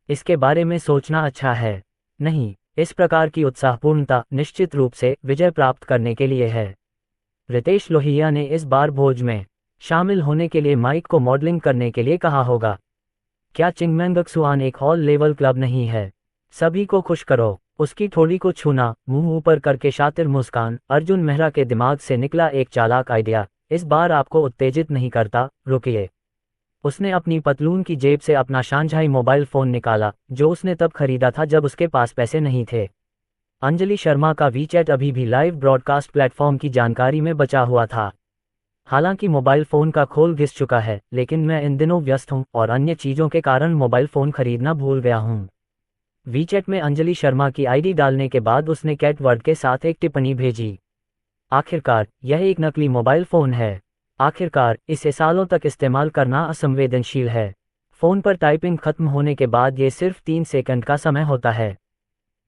इसके बारे में सोचना अच्छा है। नहीं, इस प्रकार की उत्साहपूर्णता निश्चित रूप से विजय प्राप्त करने के लिए है। रितेश लोहिया ने इस बार भोज में शामिल होने के लिए माइक को मॉडलिंग करने के लिए कहा होगा। क्या चिंगमेंगक्सुआन एक हॉल लेवल क्लब नहीं है? सभी को खुश करो। उसकी ठोड़ी को छूना, मुंह ऊपर करके शातिर मुस्कान, अर्जुन मेहरा के दिमाग से निकला एक चालाक आइडिया। इस बार आपको उत्तेजित नहीं करता, रुकिए। उसने अपनी पतलून की जेब से अपना शानझाई मोबाइल फ़ोन निकाला, जो उसने तब खरीदा था जब उसके पास पैसे नहीं थे। अंजलि शर्मा का वीचैट अभी भी लाइव ब्रॉडकास्ट प्लेटफॉर्म की जानकारी में बचा हुआ था। हालांकि मोबाइल फ़ोन का खोल घिस चुका है, लेकिन मैं इन दिनों व्यस्त हूं और अन्य चीज़ों के कारण मोबाइल फ़ोन खरीदना भूल गया हूं। वीचैट में अंजलि शर्मा की आईडी डालने के बाद उसने कैट वर्ड के साथ एक टिप्पणी भेजी। आखिरकार यह एक नकली मोबाइल फ़ोन है। आखिरकार इसे सालों तक इस्तेमाल करना असंवेदनशील है। फ़ोन पर टाइपिंग खत्म होने के बाद ये सिर्फ 3 सेकंड का समय होता है।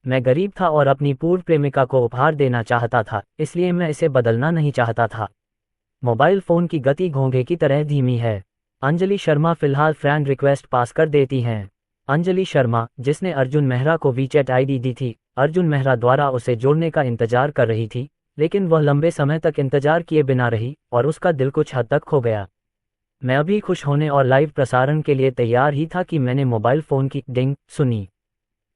मैं गरीब था और अपनी पूर्व प्रेमिका को उपहार देना चाहता था, इसलिए मैं इसे बदलना नहीं चाहता था। मोबाइल फ़ोन की गति घोंघे की तरह धीमी है। अंजलि शर्मा फिलहाल फ्रेंड रिक्वेस्ट पास कर देती हैं। अंजलि शर्मा, जिसने अर्जुन मेहरा को वीचैट आईडी दी थी, अर्जुन मेहरा द्वारा उसे जोड़ने का इंतजार कर रही थी, लेकिन वह लंबे समय तक इंतजार किए बिना रही और उसका दिल कुछ हद तक खो गया। मैं अभी खुश होने और लाइव प्रसारण के लिए तैयार ही था कि मैंने मोबाइल फ़ोन की डिंग सुनी।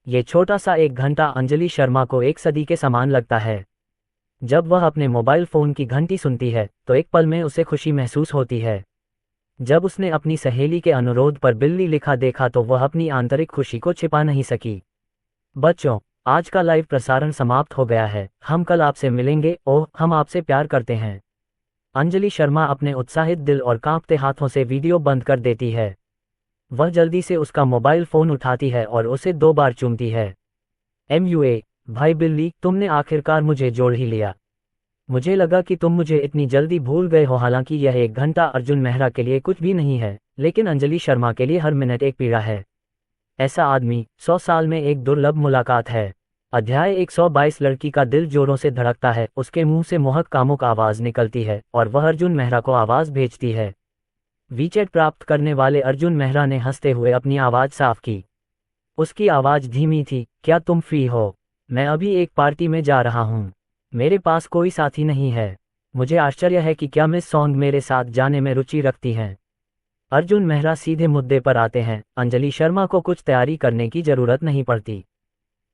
ये छोटा सा 1 घंटा अंजलि शर्मा को 1 सदी के समान लगता है। जब वह अपने मोबाइल फ़ोन की घंटी सुनती है तो एक पल में उसे खुशी महसूस होती है। जब उसने अपनी सहेली के अनुरोध पर बिल्ली लिखा देखा तो वह अपनी आंतरिक खुशी को छिपा नहीं सकी। बच्चों, आज का लाइव प्रसारण समाप्त हो गया है। हम कल आपसे मिलेंगे। ओह, हम आपसे प्यार करते हैं। अंजलि शर्मा अपने उत्साहित दिल और कांपते हाथों से वीडियो बंद कर देती है। वह जल्दी से उसका मोबाइल फ़ोन उठाती है और उसे 2 बार चूमती है। MUA, भाई बिल्ली, तुमने आखिरकार मुझे जोड़ ही लिया। मुझे लगा कि तुम मुझे इतनी जल्दी भूल गए हो। हालांकि यह 1 घंटा अर्जुन मेहरा के लिए कुछ भी नहीं है, लेकिन अंजलि शर्मा के लिए हर मिनट एक पीड़ा है। ऐसा आदमी 100 साल में एक दुर्लभ मुलाकात है। अध्याय 122। लड़की का दिल जोरों से धड़कता है, उसके मुंह से मोहक कामुक आवाज़ निकलती है और वह अर्जुन मेहरा को आवाज़ भेजती है। वीचैट प्राप्त करने वाले अर्जुन मेहरा ने हंसते हुए अपनी आवाज़ साफ की। उसकी आवाज़ धीमी थी। क्या तुम फ्री हो? मैं अभी एक पार्टी में जा रहा हूँ। मेरे पास कोई साथी नहीं है। मुझे आश्चर्य है कि क्या मिस सॉन्ग मेरे साथ जाने में रुचि रखती हैं। अर्जुन मेहरा सीधे मुद्दे पर आते हैं। अंजलि शर्मा को कुछ तैयारी करने की जरूरत नहीं पड़ती।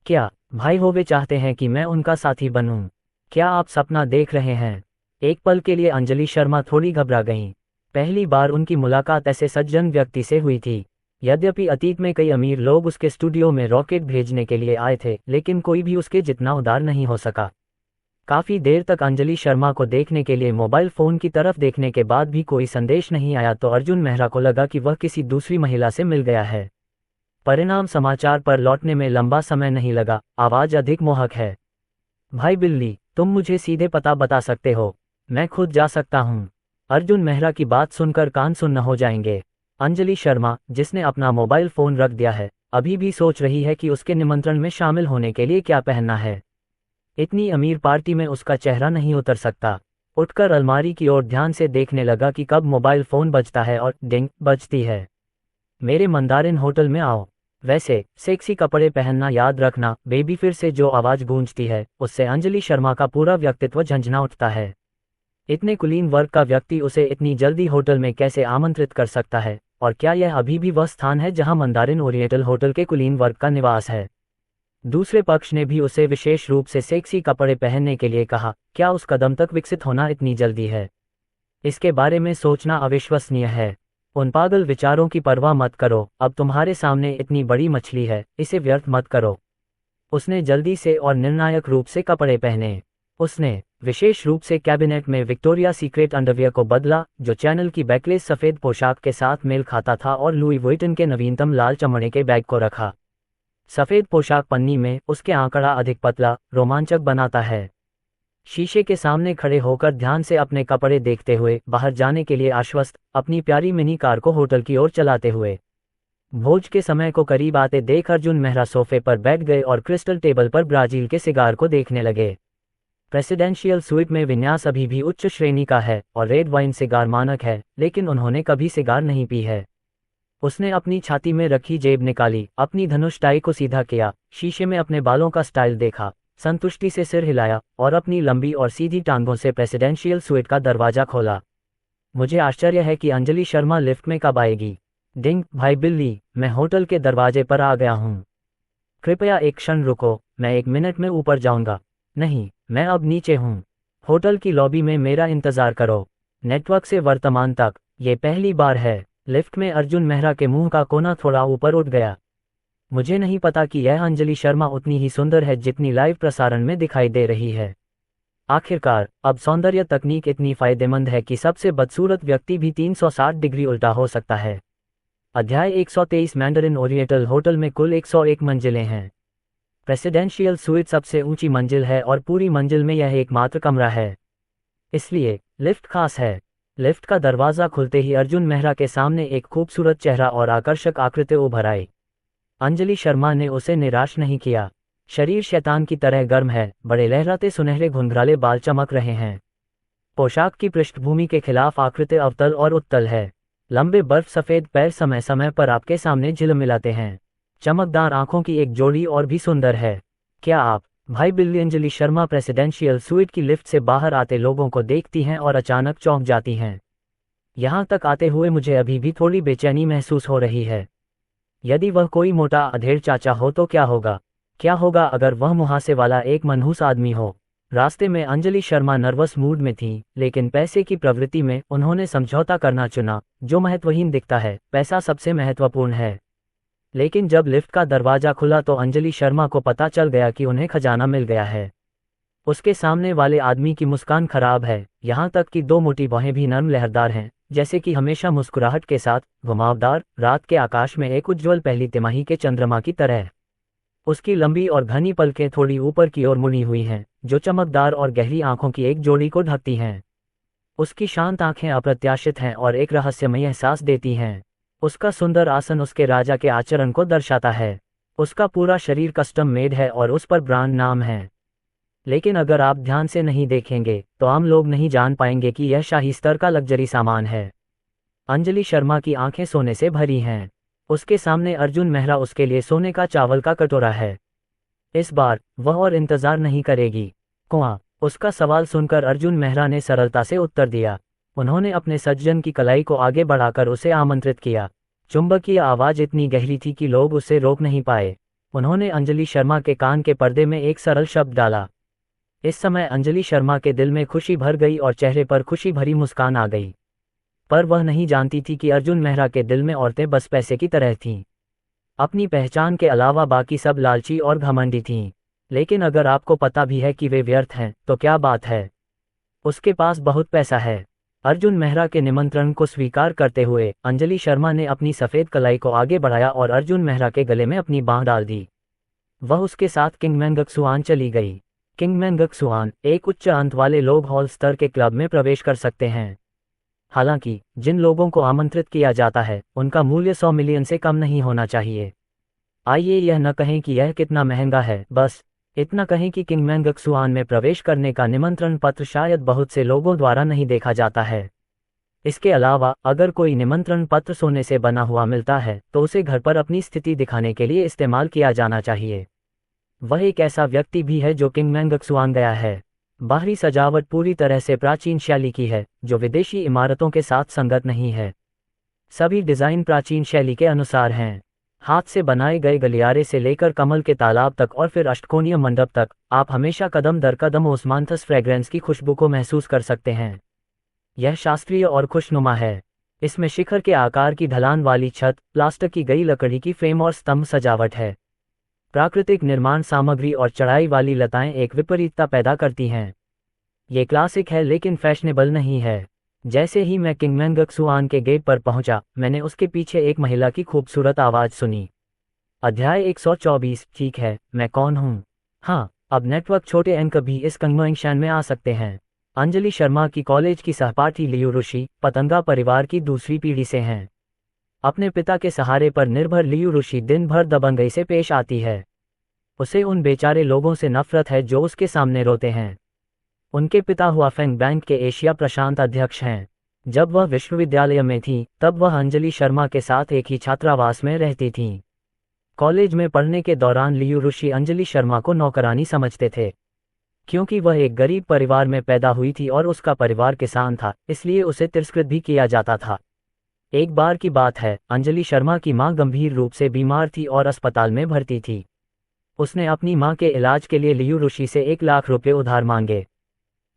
क्या भाई होवे चाहते हैं कि मैं उनका साथी बनूं? क्या आप सपना देख रहे हैं? एक पल के लिए अंजलि शर्मा थोड़ी घबरा गईं। पहली बार उनकी मुलाकात ऐसे सज्जन व्यक्ति से हुई थी। यद्यपि अतीत में कई अमीर लोग उसके स्टूडियो में रॉकेट भेजने के लिए आए थे, लेकिन कोई भी उसके जितना उदार नहीं हो सका। काफ़ी देर तक अंजलि शर्मा को देखने के लिए मोबाइल फ़ोन की तरफ देखने के बाद भी कोई संदेश नहीं आया तो अर्जुन मेहरा को लगा कि वह किसी दूसरी महिला से मिल गया है। परिणाम समाचार पर लौटने में लंबा समय नहीं लगा। आवाज़ अधिक मोहक है। भाई बिल्ली, तुम मुझे सीधे पता बता सकते हो? मैं खुद जा सकता हूँ। अर्जुन मेहरा की बात सुनकर कान सुन्न हो जाएंगे। अंजलि शर्मा, जिसने अपना मोबाइल फ़ोन रख दिया है, अभी भी सोच रही है कि उसके निमंत्रण में शामिल होने के लिए क्या पहनना है। इतनी अमीर पार्टी में उसका चेहरा नहीं उतर सकता। उठकर अलमारी की ओर ध्यान से देखने लगा कि कब मोबाइल फ़ोन बजता है और डिंग बजती है। मेरे मंदारिन होटल में आओ। वैसे सेक्सी कपड़े पहनना याद रखना। बेबी, फिर से जो आवाज़ गूंजती है उससे अंजलि शर्मा का पूरा व्यक्तित्व झंझना उठता है। इतने कुलीन वर्ग का व्यक्ति उसे इतनी जल्दी होटल में कैसे आमंत्रित कर सकता है? और क्या यह अभी भी वह स्थान है जहां मंदारिन ओरिएंटल होटल के कुलीन वर्ग का निवास है? दूसरे पक्ष ने भी उसे विशेष रूप से सेक्सी कपड़े पहनने के लिए कहा। क्या उस कदम तक विकसित होना इतनी जल्दी है? इसके बारे में सोचना अविश्वसनीय है। उन पागल विचारों की परवाह मत करो। अब तुम्हारे सामने इतनी बड़ी मछली है, इसे व्यर्थ मत करो। उसने जल्दी से और निर्णायक रूप से कपड़े पहने। उसने विशेष रूप से कैबिनेट में विक्टोरिया सीक्रेट अंडरवियर को बदला, जो चैनल की बैकलेस सफ़ेद पोशाक के साथ मेल खाता था, और लुई वुइटन के नवीनतम लाल चमड़े के बैग को रखा। सफ़ेद पोशाक पन्नी में उसके आंकड़ा अधिक पतला, रोमांचक बनाता है। शीशे के सामने खड़े होकर ध्यान से अपने कपड़े देखते हुए बाहर जाने के लिए आश्वस्त, अपनी प्यारी मिनी कार को होटल की ओर चलाते हुए। भोज के समय को करीब आते देख अर्जुन मेहरा सोफे पर बैठ गए और क्रिस्टल टेबल पर ब्राज़ील के सिगार को देखने लगे। प्रेसिडेंशियल स्वीट में विन्यास अभी भी उच्च श्रेणी का है और रेड वाइन सिगार मानक है, लेकिन उन्होंने कभी सिगार नहीं पी है। उसने अपनी छाती में रखी जेब निकाली, अपनी धनुष टाई को सीधा किया, शीशे में अपने बालों का स्टाइल देखा, संतुष्टि से सिर हिलाया और अपनी लंबी और सीधी टांगों से प्रेसिडेंशियल स्वीट का दरवाजा खोला। मुझे आश्चर्य है कि अंजलि शर्मा लिफ्ट में कब आएगी। डिंग, भाई बिल्ली, मैं होटल के दरवाजे पर आ गया हूँ। कृपया एक क्षण रुको, मैं 1 मिनट में ऊपर जाऊंगा। नहीं, मैं अब नीचे हूँ। होटल की लॉबी में मेरा इंतजार करो। नेटवर्क से वर्तमान तक ये पहली बार है। लिफ्ट में अर्जुन मेहरा के मुंह का कोना थोड़ा ऊपर उठ गया। मुझे नहीं पता कि यह अंजलि शर्मा उतनी ही सुंदर है जितनी लाइव प्रसारण में दिखाई दे रही है। आखिरकार अब सौंदर्य तकनीक इतनी फायदेमंद है कि सबसे बदसूरत व्यक्ति भी 360 डिग्री उल्टा हो सकता है। अध्याय 123 मैंडरिन ओरिएंटल होटल में कुल 101 मंजिलें हैं। प्रेसिडेंशियल स्वीट सबसे ऊंची मंजिल है और पूरी मंजिल में यह एकमात्र कमरा है, इसलिए लिफ्ट खास है। लिफ्ट का दरवाज़ा खुलते ही अर्जुन मेहरा के सामने एक खूबसूरत चेहरा और आकर्षक आकृति उभर आई। अंजलि शर्मा ने उसे निराश नहीं किया। शरीर शैतान की तरह गर्म है, बड़े लहराते सुनहरे घुंघराले बाल चमक रहे हैं। पोशाक की पृष्ठभूमि के खिलाफ आकृति अवतल और उत्तल है। लंबे बर्फ सफ़ेद पैर समय समय पर आपके सामने झिलमिलाते हैं। चमकदार आंखों की एक जोड़ी और भी सुंदर है। क्या आप, भाई बिल्ली? अंजलि शर्मा प्रेसिडेंशियल स्वीट की लिफ्ट से बाहर आते लोगों को देखती हैं और अचानक चौंक जाती हैं। यहाँ तक आते हुए मुझे अभी भी थोड़ी बेचैनी महसूस हो रही है। यदि वह कोई मोटा अधेड़ चाचा हो तो क्या होगा? क्या होगा अगर वह मुहासे वाला एक मनहूस आदमी हो? रास्ते में अंजलि शर्मा नर्वस मूड में थी, लेकिन पैसे की प्रवृत्ति में उन्होंने समझौता करना चुना। जो महत्वहीन दिखता है, पैसा सबसे महत्वपूर्ण है। लेकिन जब लिफ्ट का दरवाजा खुला तो अंजलि शर्मा को पता चल गया कि उन्हें खजाना मिल गया है। उसके सामने वाले आदमी की मुस्कान खराब है, यहाँ तक कि 2 मोटी बाहें भी नर्म लहरदार हैं, जैसे कि हमेशा मुस्कुराहट के साथ घुमावदार रात के आकाश में एक उज्ज्वल पहली तिमाही के चंद्रमा की तरह। उसकी लंबी और घनी पलकें थोड़ी ऊपर की ओर मुड़ी हुई हैं, जो चमकदार और गहरी आंखों की एक जोड़ी को ढकती हैं। उसकी शांत आंखें अप्रत्याशित हैं और एक रहस्यमय एहसास देती हैं। उसका सुंदर आसन उसके राजा के आचरण को दर्शाता है। उसका पूरा शरीर कस्टम मेड है और उस पर ब्रांड नाम है। लेकिन अगर आप ध्यान से नहीं देखेंगे तो आम लोग नहीं जान पाएंगे कि यह शाही स्तर का लग्जरी सामान है। अंजलि शर्मा की आंखें सोने से भरी हैं। उसके सामने अर्जुन मेहरा उसके लिए सोने का चावल का कटोरा है। इस बार वह और इंतजार नहीं करेगी। कुआं, उसका सवाल सुनकर अर्जुन मेहरा ने सरलता से उत्तर दिया। उन्होंने अपने सज्जन की कलाई को आगे बढ़ाकर उसे आमंत्रित किया। चुंबकीय आवाज इतनी गहरी थी कि लोग उसे रोक नहीं पाए। उन्होंने अंजलि शर्मा के कान के पर्दे में एक सरल शब्द डाला। इस समय अंजलि शर्मा के दिल में खुशी भर गई और चेहरे पर खुशी भरी मुस्कान आ गई। पर वह नहीं जानती थी कि अर्जुन मेहरा के दिल में औरतें बस पैसे की तरह थीं। अपनी पहचान के अलावा बाकी सब लालची और घमंडी थीं। लेकिन अगर आपको पता भी है कि वे व्यर्थ हैं तो क्या बात है, उसके पास बहुत पैसा है। अर्जुन मेहरा के निमंत्रण को स्वीकार करते हुए अंजलि शर्मा ने अपनी सफ़ेद कलाई को आगे बढ़ाया और अर्जुन मेहरा के गले में अपनी बांह डाल दी। वह उसके साथ किंगमैंगक्सुआन चली गई। किंगमैंगक्सुआन एक उच्च अंत वाले लोग हॉल स्तर के क्लब में प्रवेश कर सकते हैं। हालांकि जिन लोगों को आमंत्रित किया जाता है उनका मूल्य 100 मिलियन से कम नहीं होना चाहिए। आइए यह न कहें कि यह कितना महंगा है, बस इतना कहें कि किंगमैंगक्सुआन में प्रवेश करने का निमंत्रण पत्र शायद बहुत से लोगों द्वारा नहीं देखा जाता है। इसके अलावा अगर कोई निमंत्रण पत्र सोने से बना हुआ मिलता है तो उसे घर पर अपनी स्थिति दिखाने के लिए इस्तेमाल किया जाना चाहिए। वह एक ऐसा व्यक्ति भी है जो किंगमैंगक्सुआन गया है। बाहरी सजावट पूरी तरह से प्राचीन शैली की है, जो विदेशी इमारतों के साथ संगत नहीं है। सभी डिज़ाइन प्राचीन शैली के अनुसार हैं। हाथ से बनाए गए गलियारे से लेकर कमल के तालाब तक और फिर अष्टकोणीय मंडप तक, आप हमेशा कदम दर कदम ओस्मांथस फ्रेग्रेंस की खुशबू को महसूस कर सकते हैं। यह शास्त्रीय और खुशनुमा है। इसमें शिखर के आकार की ढलान वाली छत, प्लास्टर की गई लकड़ी की फ्रेम और स्तंभ सजावट है। प्राकृतिक निर्माण सामग्री और चढ़ाई वाली लताएं एक विपरीतता पैदा करती हैं। ये क्लासिक है लेकिन फैशनेबल नहीं है। जैसे ही मैं किंगमैंगक्सुआन के गेट पर पहुंचा, मैंने उसके पीछे एक महिला की खूबसूरत आवाज़ सुनी। अध्याय 124। ठीक है, मैं कौन हूँ? हाँ, अब नेटवर्क छोटे अंक भी इस कंगमोइंगशान में आ सकते हैं। अंजलि शर्मा की कॉलेज की सहपाठी लियू ऋषि पतंगा परिवार की दूसरी पीढ़ी से हैं। अपने पिता के सहारे पर निर्भर लियू ऋषि दिन भर दबंगई से पेश आती है। उसे उन बेचारे लोगों से नफरत है जो उसके सामने रोते हैं। उनके पिता हुआफेंग बैंक के एशिया प्रशांत अध्यक्ष हैं। जब वह विश्वविद्यालय में थी तब वह अंजलि शर्मा के साथ एक ही छात्रावास में रहती थीं। कॉलेज में पढ़ने के दौरान लियू ऋषि अंजलि शर्मा को नौकरानी समझते थे। क्योंकि वह एक गरीब परिवार में पैदा हुई थी और उसका परिवार किसान था, इसलिए उसे तिरस्कृत भी किया जाता था। एक बार की बात है, अंजलि शर्मा की मां गंभीर रूप से बीमार थी और अस्पताल में भर्ती थी। उसने अपनी मां के इलाज के लिए लियू ऋषि से 1 लाख रुपए उधार मांगे,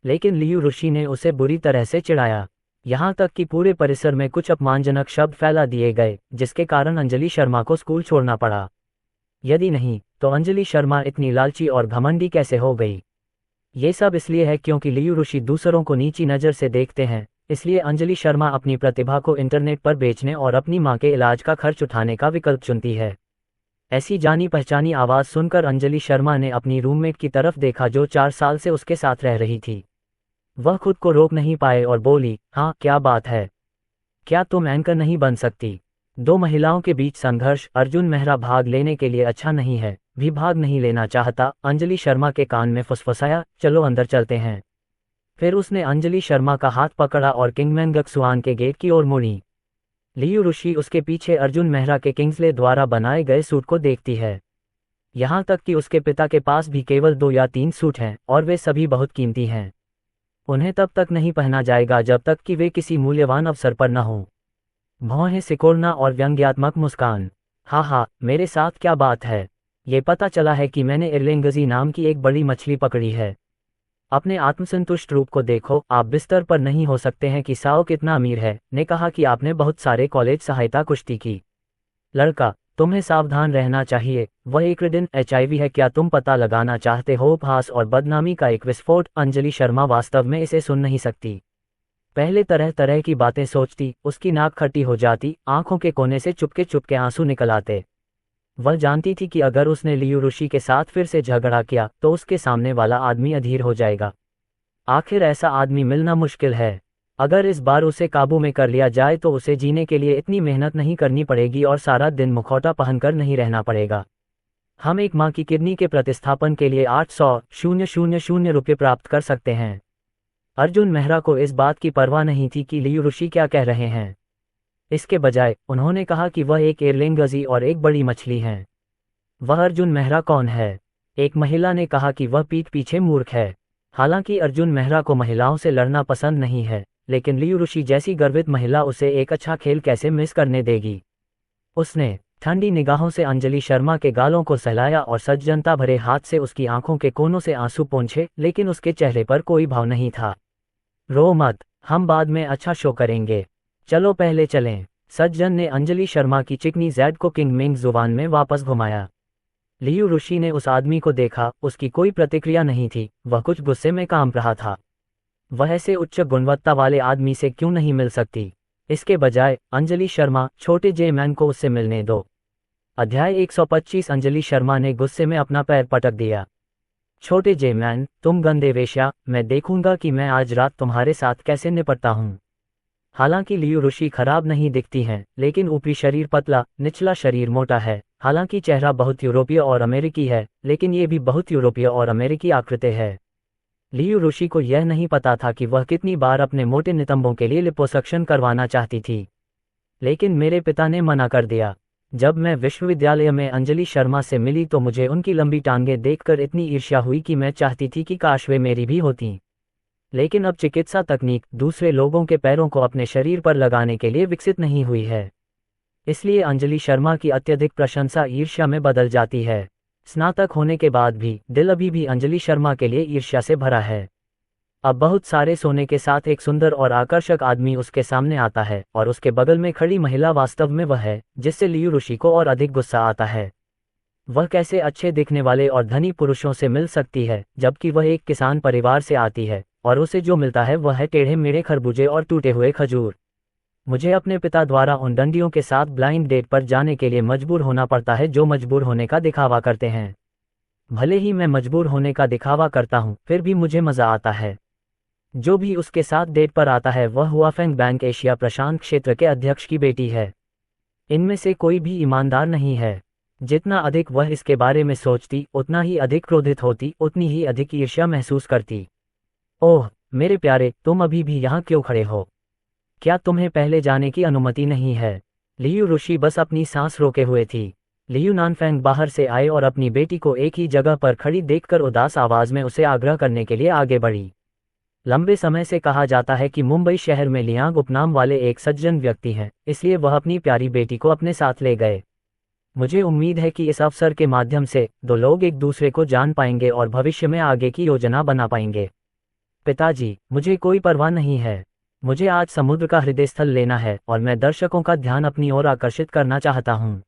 लेकिन लियू ऋषि ने उसे बुरी तरह से चिढ़ाया। यहाँ तक कि पूरे परिसर में कुछ अपमानजनक शब्द फैला दिए गए, जिसके कारण अंजलि शर्मा को स्कूल छोड़ना पड़ा। यदि नहीं तो अंजलि शर्मा इतनी लालची और घमंडी कैसे हो गई? ये सब इसलिए है क्योंकि लियू ऋषि दूसरों को नीची नज़र से देखते हैं, इसलिए अंजलि शर्मा अपनी प्रतिभा को इंटरनेट पर बेचने और अपनी मां के इलाज का खर्च उठाने का विकल्प चुनती है। ऐसी जानी पहचानी आवाज़ सुनकर अंजलि शर्मा ने अपनी रूममेट की तरफ देखा जो 4 साल से उसके साथ रह रही थी। वह खुद को रोक नहीं पाए और बोली, हाँ क्या बात है, क्या तुम एंकर नहीं बन सकती? 2 महिलाओं के बीच संघर्ष। अर्जुन मेहरा भाग लेने के लिए अच्छा नहीं है, भी भाग नहीं लेना चाहता। अंजलि शर्मा के कान में फुसफुसाया, चलो अंदर चलते हैं। फिर उसने अंजलि शर्मा का हाथ पकड़ा और किंगमैन गक्सुआन के गेट की ओर मुड़ी। लियू ऋषि उसके पीछे अर्जुन मेहरा के किंग्सले द्वारा बनाए गए सूट को देखती है। यहाँ तक कि उसके पिता के पास भी केवल 2 या 3 सूट हैं और वे सभी बहुत कीमती हैं। उन्हें तब तक नहीं पहना जाएगा जब तक कि वे किसी मूल्यवान अवसर पर न हों। भौहें सिकोड़ना और व्यंग्यात्मक मुस्कान। हाँ, मेरे साथ क्या बात है? ये पता चला है कि मैंने इरलेंगजी नाम की एक बड़ी मछली पकड़ी है। अपने आत्मसंतुष्ट रूप को देखो, आप बिस्तर पर नहीं हो सकते हैं कि साओ कितना अमीर है। ने कहा कि आपने बहुत सारे कॉलेज सहायता कुश्ती की। लड़का, तुम्हें सावधान रहना चाहिए, वह एक रिडन HIV है। क्या तुम पता लगाना चाहते हो? उपहास और बदनामी का एक विस्फोट। अंजलि शर्मा वास्तव में इसे सुन नहीं सकती। पहले तरह तरह की बातें सोचती, उसकी नाक खट्टी हो जाती, आंखों के कोने से चुपके चुपके आंसू निकल आते। वह जानती थी कि अगर उसने लियू ऋषि के साथ फिर से झगड़ा किया तो उसके सामने वाला आदमी अधीर हो जाएगा। आखिर ऐसा आदमी मिलना मुश्किल है। अगर इस बार उसे काबू में कर लिया जाए तो उसे जीने के लिए इतनी मेहनत नहीं करनी पड़ेगी और सारा दिन मुखौटा पहनकर नहीं रहना पड़ेगा। हम एक मां की किडनी के प्रतिस्थापन के लिए 800,000 रुपये प्राप्त कर सकते हैं। अर्जुन मेहरा को इस बात की परवाह नहीं थी कि लियू ऋषि क्या कह रहे हैं। इसके बजाय उन्होंने कहा कि वह एक एयरलिंगजी और एक बड़ी मछली हैं। वह अर्जुन मेहरा कौन है? एक महिला ने कहा कि वह पीठ पीछे मूर्ख है। हालांकि अर्जुन मेहरा को महिलाओं से लड़ना पसंद नहीं है, लेकिन लियू ऋषि जैसी गर्वित महिला उसे एक अच्छा खेल कैसे मिस करने देगी? उसने ठंडी निगाहों से अंजलि शर्मा के गालों को सहलाया और सज्जनता भरे हाथ से उसकी आंखों के कोनों से आंसू पोंछे, लेकिन उसके चेहरे पर कोई भाव नहीं था। रो मत, हम बाद में अच्छा शो करेंगे, चलो पहले चलें। सज्जन ने अंजलि शर्मा की चिकनी जैड को किंगमेंग जुबान में वापस घुमाया। लियू ऋषि ने उस आदमी को देखा, उसकी कोई प्रतिक्रिया नहीं थी, वह कुछ गुस्से में कांप रहा था। वह ऐसे उच्च गुणवत्ता वाले आदमी से क्यों नहीं मिल सकती? इसके बजाय अंजलि शर्मा, छोटे जे मैन को उससे मिलने दो। अध्याय 125। अंजलि शर्मा ने गुस्से में अपना पैर पटक दिया। छोटे जे मैन, तुम गंदे वेश्या, मैं देखूंगा कि मैं आज रात तुम्हारे साथ कैसे निपटता हूँ। हालांकि लियू ऋषि खराब नहीं दिखती हैं, लेकिन ऊपरी शरीर पतला, निचला शरीर मोटा है। हालांकि चेहरा बहुत यूरोपीय और अमेरिकी है, लेकिन ये भी बहुत यूरोपीय और अमेरिकी आकृति है। लियू ऋषि को यह नहीं पता था कि वह कितनी बार अपने मोटे नितंबों के लिए लिपोसक्शन करवाना चाहती थी, लेकिन मेरे पिता ने मना कर दिया। जब मैं विश्वविद्यालय में अंजलि शर्मा से मिली तो मुझे उनकी लंबी टांगें देखकर इतनी ईर्ष्या हुई कि मैं चाहती थी कि काश वे मेरी भी होतीं। लेकिन अब चिकित्सा तकनीक दूसरे लोगों के पैरों को अपने शरीर पर लगाने के लिए विकसित नहीं हुई है, इसलिए अंजलि शर्मा की अत्यधिक प्रशंसा ईर्ष्या में बदल जाती है। स्नातक होने के बाद भी दिल अभी भी अंजलि शर्मा के लिए ईर्ष्या से भरा है। अब बहुत सारे सोने के साथ एक सुंदर और आकर्षक आदमी उसके सामने आता है और उसके बगल में खड़ी महिला वास्तव में वह है जिससे लियू ऋषि को और अधिक गुस्सा आता है। वह कैसे अच्छे दिखने वाले और धनी पुरुषों से मिल सकती है जबकि वह एक किसान परिवार से आती है और उसे जो मिलता है वह है टेढ़े मेढ़े खरबूजे और टूटे हुए खजूर। मुझे अपने पिता द्वारा उन डंडियों के साथ ब्लाइंड डेट पर जाने के लिए मजबूर होना पड़ता है जो मजबूर होने का दिखावा करते हैं। भले ही मैं मजबूर होने का दिखावा करता हूँ, फिर भी मुझे मजा आता है। जो भी उसके साथ डेट पर आता है वह हुआफेंग बैंक एशिया प्रशांत क्षेत्र के अध्यक्ष की बेटी है। इनमें से कोई भी ईमानदार नहीं है। जितना अधिक वह इसके बारे में सोचती, उतना ही अधिक क्रोधित होती, उतनी ही अधिक ईर्ष्या महसूस करती। ओह मेरे प्यारे, तुम अभी भी यहाँ क्यों खड़े हो? क्या तुम्हें पहले जाने की अनुमति नहीं है? लियू ऋषि बस अपनी सांस रोके हुए थी। लियू नानफेंग बाहर से आए और अपनी बेटी को एक ही जगह पर खड़ी देखकर उदास आवाज में उसे आग्रह करने के लिए आगे बढ़ी। लंबे समय से कहा जाता है कि मुंबई शहर में लियांग उपनाम वाले एक सज्जन व्यक्ति हैं, इसलिए वह अपनी प्यारी बेटी को अपने साथ ले गए। मुझे उम्मीद है कि इस अवसर के माध्यम से दो लोग एक दूसरे को जान पाएंगे और भविष्य में आगे की योजना बना पाएंगे। पिताजी, मुझे कोई परवाह नहीं है। मुझे आज समुद्र का हृदय स्थल लेना है और मैं दर्शकों का ध्यान अपनी ओर आकर्षित करना चाहता हूँ।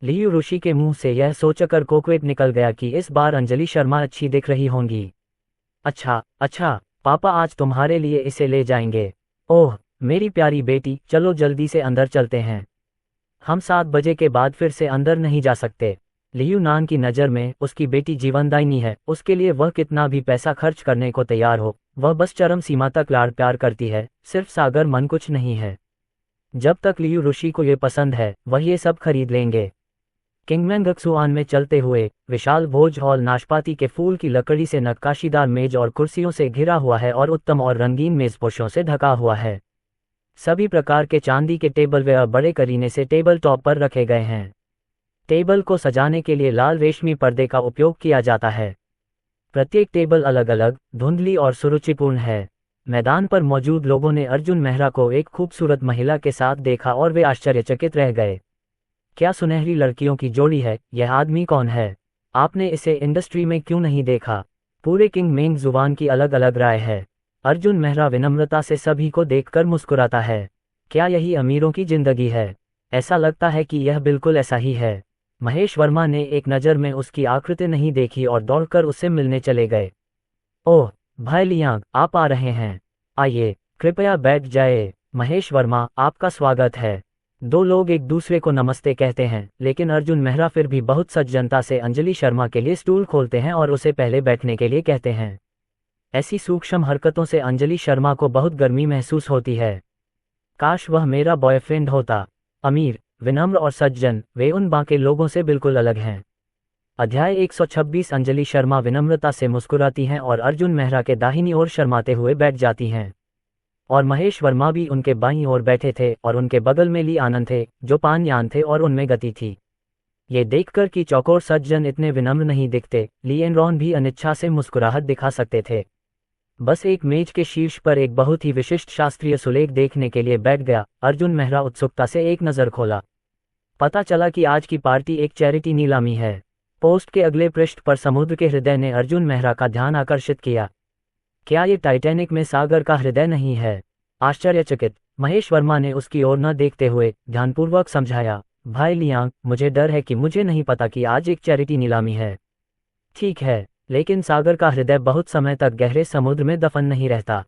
लियू ऋषि के मुंह से यह सोचकर कोकवेट निकल गया कि इस बार अंजलि शर्मा अच्छी दिख रही होंगी। अच्छा अच्छा, पापा आज तुम्हारे लिए इसे ले जाएंगे। ओह मेरी प्यारी बेटी, चलो जल्दी से अंदर चलते हैं। हम 7 बजे के बाद फिर से अंदर नहीं जा सकते। लियू नान की नज़र में उसकी बेटी जीवनदायिनी है, उसके लिए वह कितना भी पैसा खर्च करने को तैयार हो। वह बस चरम सीमा तक लाड़ प्यार करती है, सिर्फ सागर मन कुछ नहीं है। जब तक लियू ऋषि को ये पसंद है वह ये सब खरीद लेंगे। किंगमेंगक्सुआन में चलते हुए विशाल भोज हॉल नाशपाती के फूल की लकड़ी से नक्काशीदार मेज और कुर्सियों से घिरा हुआ है और उत्तम और रंगीन मेजपोशों से ढका हुआ है। सभी प्रकार के चांदी के टेबल वे बड़े करीने से टेबल टॉप पर रखे गए हैं। टेबल को सजाने के लिए लाल रेशमी पर्दे का उपयोग किया जाता है। प्रत्येक टेबल अलग अलग, धुंधली और सुरुचिपूर्ण है। मैदान पर मौजूद लोगों ने अर्जुन मेहरा को एक खूबसूरत महिला के साथ देखा और वे आश्चर्यचकित रह गए। क्या सुनहरी लड़कियों की जोड़ी है? यह आदमी कौन है? आपने इसे इंडस्ट्री में क्यों नहीं देखा? पूरे किंग मेंग जुबान की अलग अलग राय है। अर्जुन मेहरा विनम्रता से सभी को देखकर मुस्कुराता है। क्या यही अमीरों की जिंदगी है? ऐसा लगता है कि यह बिल्कुल ऐसा ही है। महेश वर्मा ने एक नज़र में उसकी आकृति नहीं देखी और दौड़कर उससे मिलने चले गए। ओह भाई लियांग, आप आ रहे हैं। आइए, कृपया बैठ जाए। महेश वर्मा, आपका स्वागत है। दो लोग एक दूसरे को नमस्ते कहते हैं, लेकिन अर्जुन मेहरा फिर भी बहुत सज्जनता से अंजलि शर्मा के लिए स्टूल खोलते हैं और उसे पहले बैठने के लिए कहते हैं। ऐसी सूक्ष्म हरकतों से अंजलि शर्मा को बहुत गर्मी महसूस होती है। काश वह मेरा बॉयफ्रेंड होता। अमीर, विनम्र और सज्जन, वे उन बाकी लोगों से बिल्कुल अलग हैं। अध्याय 126। अंजलि शर्मा विनम्रता से मुस्कुराती हैं और अर्जुन मेहरा के दाहिनी ओर शर्माते हुए बैठ जाती हैं। और महेश वर्मा भी उनके बाईं ओर बैठे थे और उनके बगल में ली आनंद थे, जो पानयान थे और उनमें गति थी। ये देखकर कि चौकोर सज्जन इतने विनम्र नहीं दिखते, ली एनरॉन भी अनिच्छा से मुस्कुराहट दिखा सकते थे। बस एक मेज के शीर्ष पर एक बहुत ही विशिष्ट शास्त्रीय सुलेख देखने के लिए बैठ गया। अर्जुन मेहरा उत्सुकता से एक नज़र खोला। पता चला कि आज की पार्टी एक चैरिटी नीलामी है। पोस्ट के अगले पृष्ठ पर समुद्र के हृदय ने अर्जुन मेहरा का ध्यान आकर्षित किया। क्या ये टाइटैनिक में सागर का हृदय नहीं है? आश्चर्यचकित महेश वर्मा ने उसकी ओर न देखते हुए ध्यानपूर्वक समझाया। भाई लियांग, मुझे डर है कि मुझे नहीं पता कि आज एक चैरिटी नीलामी है। ठीक है, लेकिन सागर का हृदय बहुत समय तक गहरे समुद्र में दफन नहीं रहता।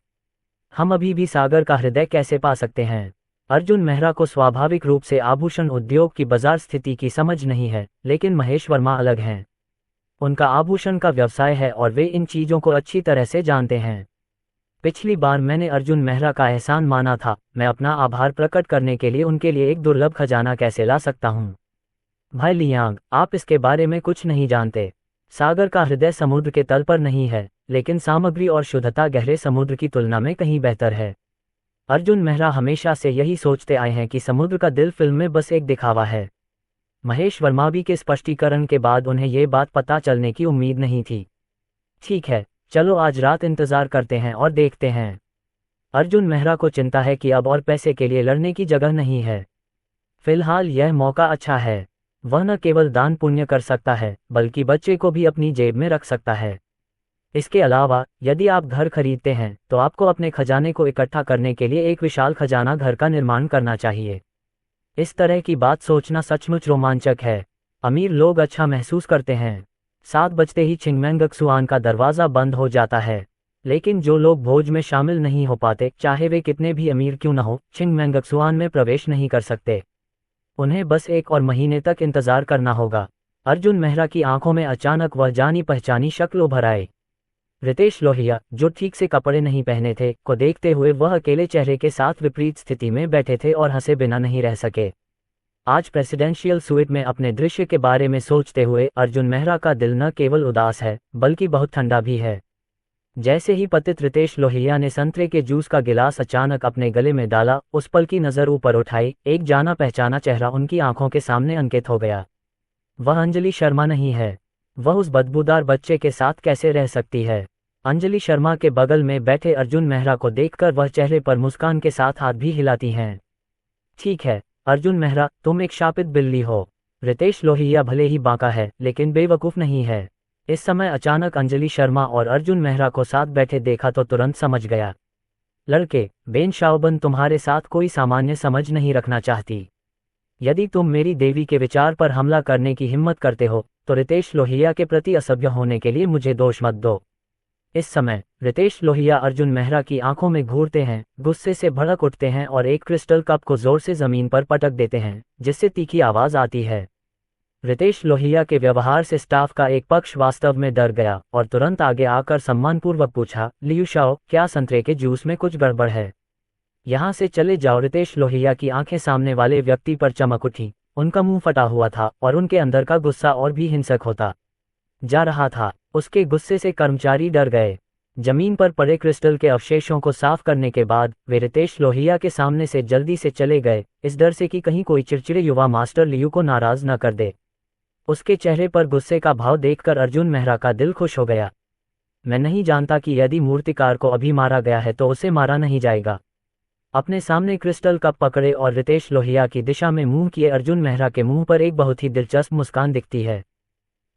हम अभी भी सागर का हृदय कैसे पा सकते हैं? अर्जुन मेहरा को स्वाभाविक रूप से आभूषण उद्योग की बाजार स्थिति की समझ नहीं है, लेकिन महेश वर्मा अलग हैं। उनका आभूषण का व्यवसाय है और वे इन चीज़ों को अच्छी तरह से जानते हैं। पिछली बार मैंने अर्जुन मेहरा का एहसान माना था, मैं अपना आभार प्रकट करने के लिए उनके लिए एक दुर्लभ खजाना कैसे ला सकता हूँ? भाई लियांग, आप इसके बारे में कुछ नहीं जानते। सागर का हृदय समुद्र के तल पर नहीं है, लेकिन सामग्री और शुद्धता गहरे समुद्र की तुलना में कहीं बेहतर है। अर्जुन मेहरा हमेशा से यही सोचते आए हैं कि समुद्र का दिल फिल्म में बस एक दिखावा है। महेश वर्मा भी के स्पष्टीकरण के बाद उन्हें ये बात पता चलने की उम्मीद नहीं थी। ठीक है, चलो आज रात इंतजार करते हैं और देखते हैं। अर्जुन मेहरा को चिंता है कि अब और पैसे के लिए लड़ने की जगह नहीं है। फिलहाल यह मौका अच्छा है। वह न केवल दान पुण्य कर सकता है, बल्कि बच्चे को भी अपनी जेब में रख सकता है। इसके अलावा यदि आप घर खरीदते हैं तो आपको अपने खजाने को इकट्ठा करने के लिए एक विशाल खजाना घर का निर्माण करना चाहिए। इस तरह की बात सोचना सचमुच रोमांचक है। अमीर लोग अच्छा महसूस करते हैं। 7 बजते ही चिंगमेंगक्सुआन का दरवाज़ा बंद हो जाता है, लेकिन जो लोग भोज में शामिल नहीं हो पाते, चाहे वे कितने भी अमीर क्यों न हो, चिंगमेंगक्सुआन में प्रवेश नहीं कर सकते। उन्हें बस 1 और महीने तक इंतजार करना होगा। अर्जुन मेहरा की आंखों में अचानक वह जानी पहचानी शक्ल उभर आई। रितेश लोहिया, जो ठीक से कपड़े नहीं पहने थे, को देखते हुए वह अकेले चेहरे के साथ विपरीत स्थिति में बैठे थे और हंसे बिना नहीं रह सके। आज प्रेसिडेंशियल स्वीट में अपने दृश्य के बारे में सोचते हुए अर्जुन मेहरा का दिल न केवल उदास है, बल्कि बहुत ठंडा भी है। जैसे ही पतित रितेश लोहिया ने संतरे के जूस का गिलास अचानक अपने गले में डाला, उस पल की नज़र ऊपर उठाई, एक जाना पहचाना चेहरा उनकी आंखों के सामने अंकित हो गया। वह अंजलि शर्मा नहीं है। वह उस बदबूदार बच्चे के साथ कैसे रह सकती है? अंजलि शर्मा के बगल में बैठे अर्जुन मेहरा को देखकर वह चेहरे पर मुस्कान के साथ हाथ भी हिलाती हैं। ठीक है अर्जुन मेहरा, तुम एक शापित बिल्ली हो। रितेश लोहिया भले ही बांका है लेकिन बेवकूफ़ नहीं है। इस समय अचानक अंजलि शर्मा और अर्जुन मेहरा को साथ बैठे देखा तो तुरंत समझ गया। लड़के, बेन शाओबन तुम्हारे साथ कोई सामान्य समझ नहीं रखना चाहती। यदि तुम मेरी देवी के विचार पर हमला करने की हिम्मत करते हो तो रितेश लोहिया के प्रति असभ्य होने के लिए मुझे दोष मत दो। इस समय रितेश लोहिया अर्जुन मेहरा की आंखों में घूरते हैं, गुस्से से भड़क उठते हैं और एक क्रिस्टल कप को जोर से जमीन पर पटक देते हैं, जिससे तीखी आवाज आती है। रितेश लोहिया के व्यवहार से स्टाफ का एक पक्ष वास्तव में डर गया और तुरंत आगे आकर सम्मानपूर्वक पूछा, लियू शाओ, क्या संतरे के जूस में कुछ गड़बड़ है? यहाँ से चले जाओ। रितेश लोहिया की आंखें सामने वाले व्यक्ति पर चमक उठी। उनका मुंह फटा हुआ था और उनके अंदर का गुस्सा और भी हिंसक होता जा रहा था। उसके गुस्से से कर्मचारी डर गए। जमीन पर पड़े क्रिस्टल के अवशेषों को साफ करने के बाद वे रितेश लोहिया के सामने से जल्दी से चले गए, इस डर से कि कहीं कोई चिड़चिड़े युवा मास्टर लियू को नाराज न कर दे। उसके चेहरे पर गुस्से का भाव देखकर अर्जुन मेहरा का दिल खुश हो गया। मैं नहीं जानता कि यदि मूर्तिकार को अभी मारा गया है तो उसे मारा नहीं जाएगा। अपने सामने क्रिस्टल कप पकड़े और रितेश लोहिया की दिशा में मुंह किए अर्जुन मेहरा के मुंह पर एक बहुत ही दिलचस्प मुस्कान दिखती है।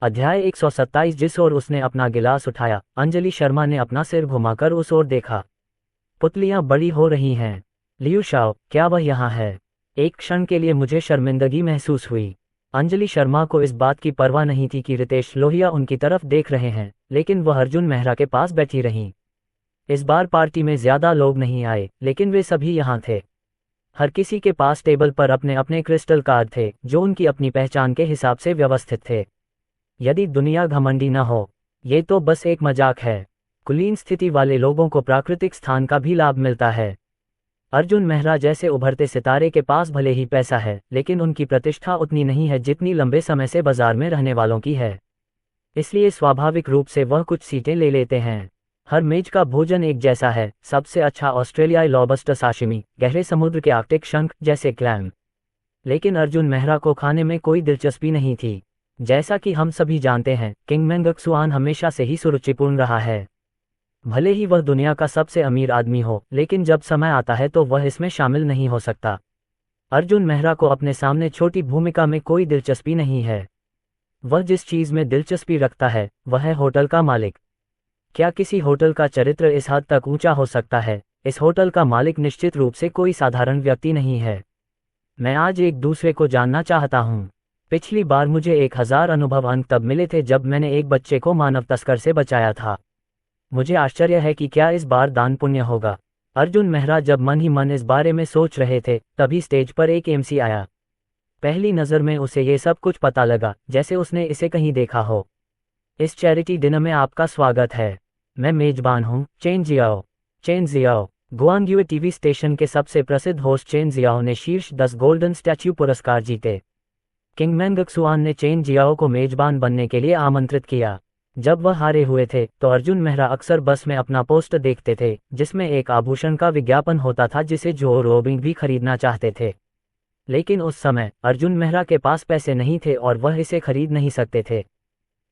अध्याय 127। जिस ओर उसने अपना गिलास उठाया, अंजलि शर्मा ने अपना सिर घुमाकर उस ओर देखा। पुतलियां बड़ी हो रही हैं। लियू शाओ, क्या वह यहाँ है? एक क्षण के लिए मुझे शर्मिंदगी महसूस हुई। अंजलि शर्मा को इस बात की परवाह नहीं थी कि रितेश लोहिया उनकी तरफ देख रहे हैं, लेकिन वह अर्जुन मेहरा के पास बैठी रहीं। इस बार पार्टी में ज्यादा लोग नहीं आए, लेकिन वे सभी यहाँ थे। हर किसी के पास टेबल पर अपने अपने क्रिस्टल कार्ड थे, जो उनकी अपनी पहचान के हिसाब से व्यवस्थित थे। यदि दुनिया घमंडी न हो, ये तो बस एक मजाक है। कुलीन स्थिति वाले लोगों को प्राकृतिक स्थान का भी लाभ मिलता है। अर्जुन मेहरा जैसे उभरते सितारे के पास भले ही पैसा है, लेकिन उनकी प्रतिष्ठा उतनी नहीं है जितनी लंबे समय से बाजार में रहने वालों की है। इसलिए स्वाभाविक रूप से वह कुछ सीटें ले लेते हैं। हर मेज का भोजन एक जैसा है, सबसे अच्छा ऑस्ट्रेलियाई लॉबस्टर साशिमी, गहरे समुद्र के आर्कटिक शंख जैसे क्लैम। लेकिन अर्जुन मेहरा को खाने में कोई दिलचस्पी नहीं थी। जैसा कि हम सभी जानते हैं, किंग मेंगक्सुआन हमेशा से ही सुरुचिपूर्ण रहा है। भले ही वह दुनिया का सबसे अमीर आदमी हो, लेकिन जब समय आता है तो वह इसमें शामिल नहीं हो सकता। अर्जुन मेहरा को अपने सामने छोटी भूमिका में कोई दिलचस्पी नहीं है। वह जिस चीज में दिलचस्पी रखता है वह है होटल का मालिक। क्या किसी होटल का चरित्र इस हद तक ऊंचा हो सकता है? इस होटल का मालिक निश्चित रूप से कोई साधारण व्यक्ति नहीं है। मैं आज एक दूसरे को जानना चाहता हूँ। पिछली बार मुझे 1000 अनुभव अंक तब मिले थे जब मैंने एक बच्चे को मानव तस्कर से बचाया था। मुझे आश्चर्य है कि क्या इस बार दान पुण्य होगा। अर्जुन मेहरा जब मन ही मन इस बारे में सोच रहे थे, तभी स्टेज पर एक एमसी आया। पहली नज़र में उसे ये सब कुछ पता लगा, जैसे उसने इसे कहीं देखा हो। इस चैरिटी डिनर में आपका स्वागत है। मैं मेजबान हूँ, Chen Jiao. Chen Jiao Guangyue TV station के सबसे प्रसिद्ध होस्ट चेन जियाओ ने शीर्ष 10 गोल्डन स्टैच्यू पुरस्कार जीते। किंग मेंगक्सुआन ने चेन जियाओ को मेजबान बनने के लिए आमंत्रित किया। जब वह हारे हुए थे तो अर्जुन मेहरा अक्सर बस में अपना पोस्टर देखते थे, जिसमें एक आभूषण का विज्ञापन होता था जिसे जो रोबिंग भी खरीदना चाहते थे। लेकिन उस समय अर्जुन मेहरा के पास पैसे नहीं थे और वह इसे खरीद नहीं सकते थे।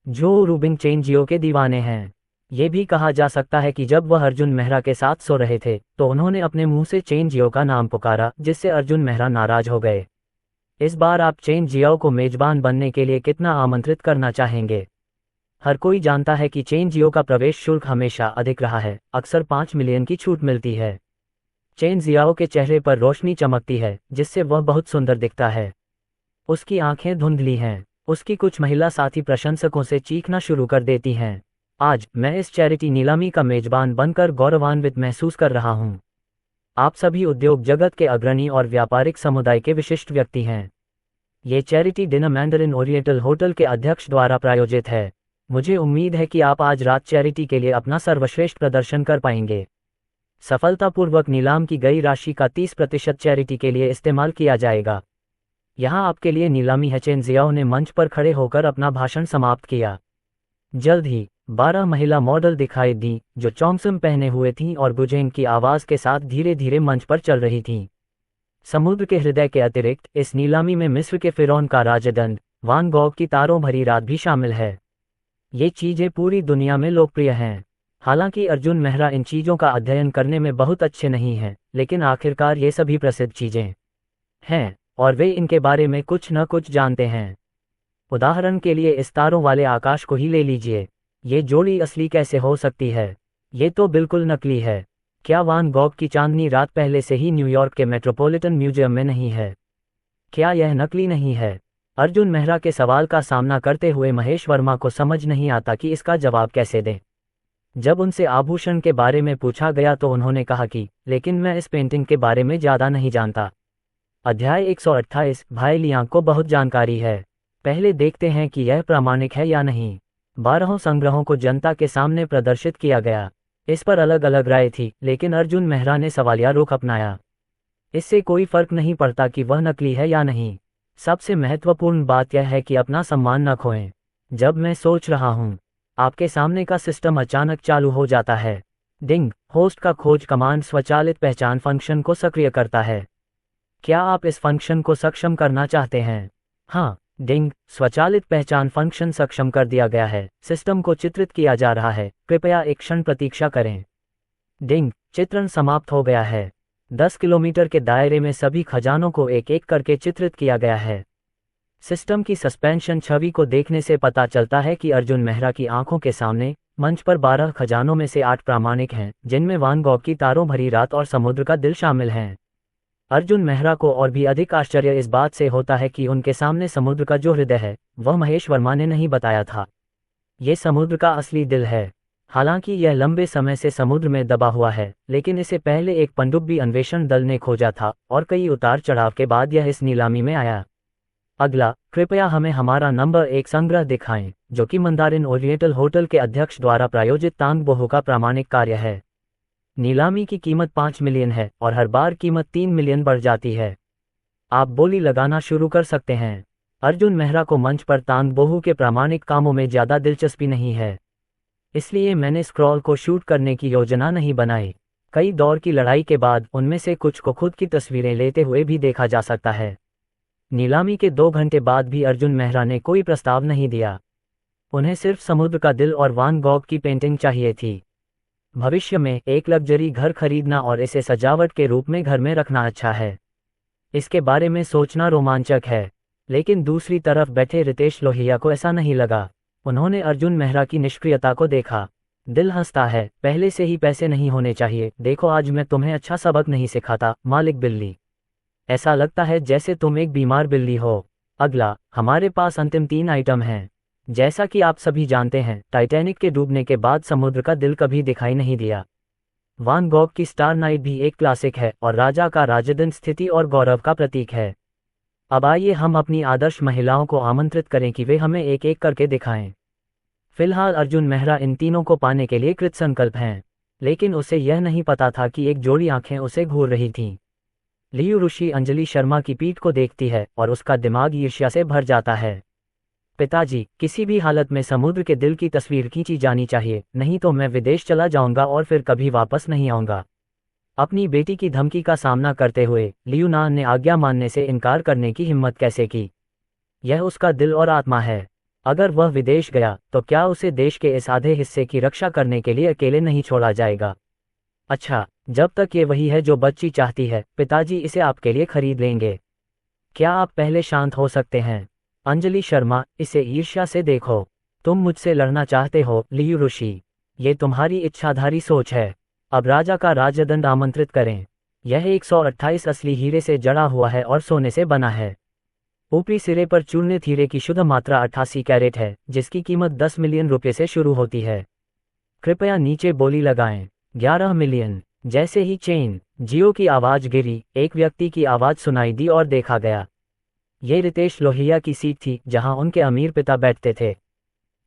जो रूबिंग चेन जियो के दीवाने हैं। ये भी कहा जा सकता है कि जब वह अर्जुन मेहरा के साथ सो रहे थे तो उन्होंने अपने मुंह से चेन जियो का नाम पुकारा, जिससे अर्जुन मेहरा नाराज हो गए। इस बार आप चेन जियो को मेजबान बनने के लिए कितना आमंत्रित करना चाहेंगे? हर कोई जानता है कि चेन जियो का प्रवेश शुल्क हमेशा अधिक रहा है, अक्सर 5 मिलियन की छूट मिलती है। चेन जियाओ के चेहरे पर रोशनी चमकती है, जिससे वह बहुत सुंदर दिखता है। उसकी आंखें धुंधली हैं। उसकी कुछ महिला साथी प्रशंसकों से चीखना शुरू कर देती हैं। आज मैं इस चैरिटी नीलामी का मेजबान बनकर गौरवान्वित महसूस कर रहा हूँ। आप सभी उद्योग जगत के अग्रणी और व्यापारिक समुदाय के विशिष्ट व्यक्ति हैं। ये charity dinner Mandarin oriental hotel के अध्यक्ष द्वारा प्रायोजित है। मुझे उम्मीद है कि आप आज रात चैरिटी के लिए अपना सर्वश्रेष्ठ प्रदर्शन कर पाएंगे। सफलतापूर्वक नीलाम की गई राशि का 30% चैरिटी के लिए इस्तेमाल किया जाएगा। यहाँ आपके लिए नीलामी है। चेन जियाओ ने मंच पर खड़े होकर अपना भाषण समाप्त किया। जल्द ही 12 महिला मॉडल दिखाई दी जो चौंगसम पहने हुए थीं और गुजेंग की आवाज़ के साथ धीरे धीरे मंच पर चल रही थीं। समुद्र के हृदय के अतिरिक्त इस नीलामी में मिस्र के फिरौन का राजदंड वान गॉग की तारों भरी रात भी शामिल है। ये चीज़ें पूरी दुनिया में लोकप्रिय हैं। हालांकि अर्जुन मेहरा इन चीज़ों का अध्ययन करने में बहुत अच्छे नहीं हैं, लेकिन आखिरकार ये सभी प्रसिद्ध चीज़ें हैं और वे इनके बारे में कुछ न कुछ जानते हैं। उदाहरण के लिए इस तारों वाले आकाश को ही ले लीजिए। ये जोड़ी असली कैसे हो सकती है? ये तो बिल्कुल नकली है। क्या वान गॉग की चांदनी रात पहले से ही न्यूयॉर्क के मेट्रोपॉलिटन म्यूजियम में नहीं है? क्या यह नकली नहीं है? अर्जुन मेहरा के सवाल का सामना करते हुए महेश वर्मा को समझ नहीं आता कि इसका जवाब कैसे दें। जब उनसे आभूषण के बारे में पूछा गया तो उन्होंने कहा कि लेकिन मैं इस पेंटिंग के बारे में ज़्यादा नहीं जानता। अध्याय 128 भाई लियांग को बहुत जानकारी है। पहले देखते हैं कि यह प्रामाणिक है या नहीं। 12 संग्रहों को जनता के सामने प्रदर्शित किया गया। इस पर अलग अलग राय थी, लेकिन अर्जुन मेहरा ने सवालिया रुख अपनाया। इससे कोई फर्क नहीं पड़ता कि वह नकली है या नहीं। सबसे महत्वपूर्ण बात यह है कि अपना सम्मान न खोएं। जब मैं सोच रहा हूं, आपके सामने का सिस्टम अचानक चालू हो जाता है। डिंग, होस्ट का खोज कमांड स्वचालित पहचान फंक्शन को सक्रिय करता है। क्या आप इस फंक्शन को सक्षम करना चाहते हैं? हाँ, डिंग, स्वचालित पहचान फंक्शन सक्षम कर दिया गया है। सिस्टम को चित्रित किया जा रहा है, कृपया एक क्षण प्रतीक्षा करें। डिंग, चित्रण समाप्त हो गया है। 10 किलोमीटर के दायरे में सभी खजानों को एक एक करके चित्रित किया गया है। सिस्टम की सस्पेंशन छवि को देखने से पता चलता है कि अर्जुन मेहरा की आंखों के सामने मंच पर 12 खजानों में से 8 प्रामाणिक हैं, जिनमें वान गॉग की तारों भरी रात और समुद्र का दिल शामिल हैं। अर्जुन मेहरा को और भी अधिक आश्चर्य इस बात से होता है कि उनके सामने समुद्र का जो हृदय है वह महेश वर्मा ने नहीं बताया था। ये समुद्र का असली दिल है। हालांकि यह लंबे समय से समुद्र में दबा हुआ है, लेकिन इसे पहले एक पनडुब्बी अन्वेषण दल ने खोजा था और कई उतार चढ़ाव के बाद यह इस नीलामी में आया। अगला, कृपया हमें हमारा नंबर 1 संग्रह दिखाएं, जो कि मंदारिन ओरिएंटल होटल के अध्यक्ष द्वारा प्रायोजित तांग बोहो का प्रामाणिक कार्य है। नीलामी की कीमत 5 मिलियन है और हर बार कीमत 3 मिलियन बढ़ जाती है। आप बोली लगाना शुरू कर सकते हैं। अर्जुन मेहरा को मंच पर तांग बोहो के प्रामाणिक कामों में ज़्यादा दिलचस्पी नहीं है, इसलिए मैंने स्क्रॉल को शूट करने की योजना नहीं बनाई। कई दौर की लड़ाई के बाद उनमें से कुछ को खुद की तस्वीरें लेते हुए भी देखा जा सकता है। नीलामी के 2 घंटे बाद भी अर्जुन मेहरा ने कोई प्रस्ताव नहीं दिया। उन्हें सिर्फ समुद्र का दिल और वान गॉग की पेंटिंग चाहिए थी। भविष्य में एक लग्जरी घर खरीदना और इसे सजावट के रूप में घर में रखना अच्छा है। इसके बारे में सोचना रोमांचक है। लेकिन दूसरी तरफ बैठे रितेश लोहिया को ऐसा नहीं लगा। उन्होंने अर्जुन मेहरा की निष्क्रियता को देखा। दिल हंसता है, पहले से ही पैसे नहीं होने चाहिए। देखो, आज मैं तुम्हें अच्छा सबक नहीं सिखाता, मालिक बिल्ली। ऐसा लगता है जैसे तुम एक बीमार बिल्ली हो। अगला, हमारे पास अंतिम 3 आइटम हैं। जैसा कि आप सभी जानते हैं, टाइटैनिक के डूबने के बाद समुद्र का दिल कभी दिखाई नहीं दिया। वान गॉग की स्टार नाइट भी एक क्लासिक है और राजा का राजदंड स्थिति और गौरव का प्रतीक है। अब आइए हम अपनी आदर्श महिलाओं को आमंत्रित करें कि वे हमें एक एक करके दिखाएं। फिलहाल अर्जुन मेहरा इन तीनों को पाने के लिए कृतसंकल्प हैं, लेकिन उसे यह नहीं पता था कि एक जोड़ी आंखें उसे घूर रही थीं। लियू ऋषि अंजलि शर्मा की पीठ को देखती है और उसका दिमाग ईर्ष्या से भर जाता है। पिताजी, किसी भी हालत में समुद्र के दिल की तस्वीर खींची जानी चाहिए, नहीं तो मैं विदेश चला जाऊंगा और फिर कभी वापस नहीं आऊंगा। अपनी बेटी की धमकी का सामना करते हुए लियूनान ने आज्ञा मानने से इनकार करने की हिम्मत कैसे की? यह उसका दिल और आत्मा है। अगर वह विदेश गया तो क्या उसे देश के इस आधे हिस्से की रक्षा करने के लिए अकेले नहीं छोड़ा जाएगा? अच्छा, जब तक ये वही है जो बच्ची चाहती है, पिताजी इसे आपके लिए खरीद लेंगे। क्या आप पहले शांत हो सकते हैं? अंजलि शर्मा, इसे ईर्ष्या से देखो। तुम मुझसे लड़ना चाहते हो, लियू ऋषि। ये तुम्हारी इच्छाधारी सोच है। अब राजा का राजदंड आमंत्रित करें। यह 128 असली हीरे से जड़ा हुआ है और सोने से बना है। ऊपरी सिरे पर चूर्णित हीरे की शुद्ध मात्रा 88 कैरेट है, जिसकी कीमत 10 मिलियन रुपये से शुरू होती है। कृपया नीचे बोली लगाएं। 11 मिलियन। जैसे ही चेन जियो की आवाज़ गिरी, एक व्यक्ति की आवाज़ सुनाई दी और देखा गया। ये रितेश लोहिया की सीट थी, जहां उनके अमीर पिता बैठते थे,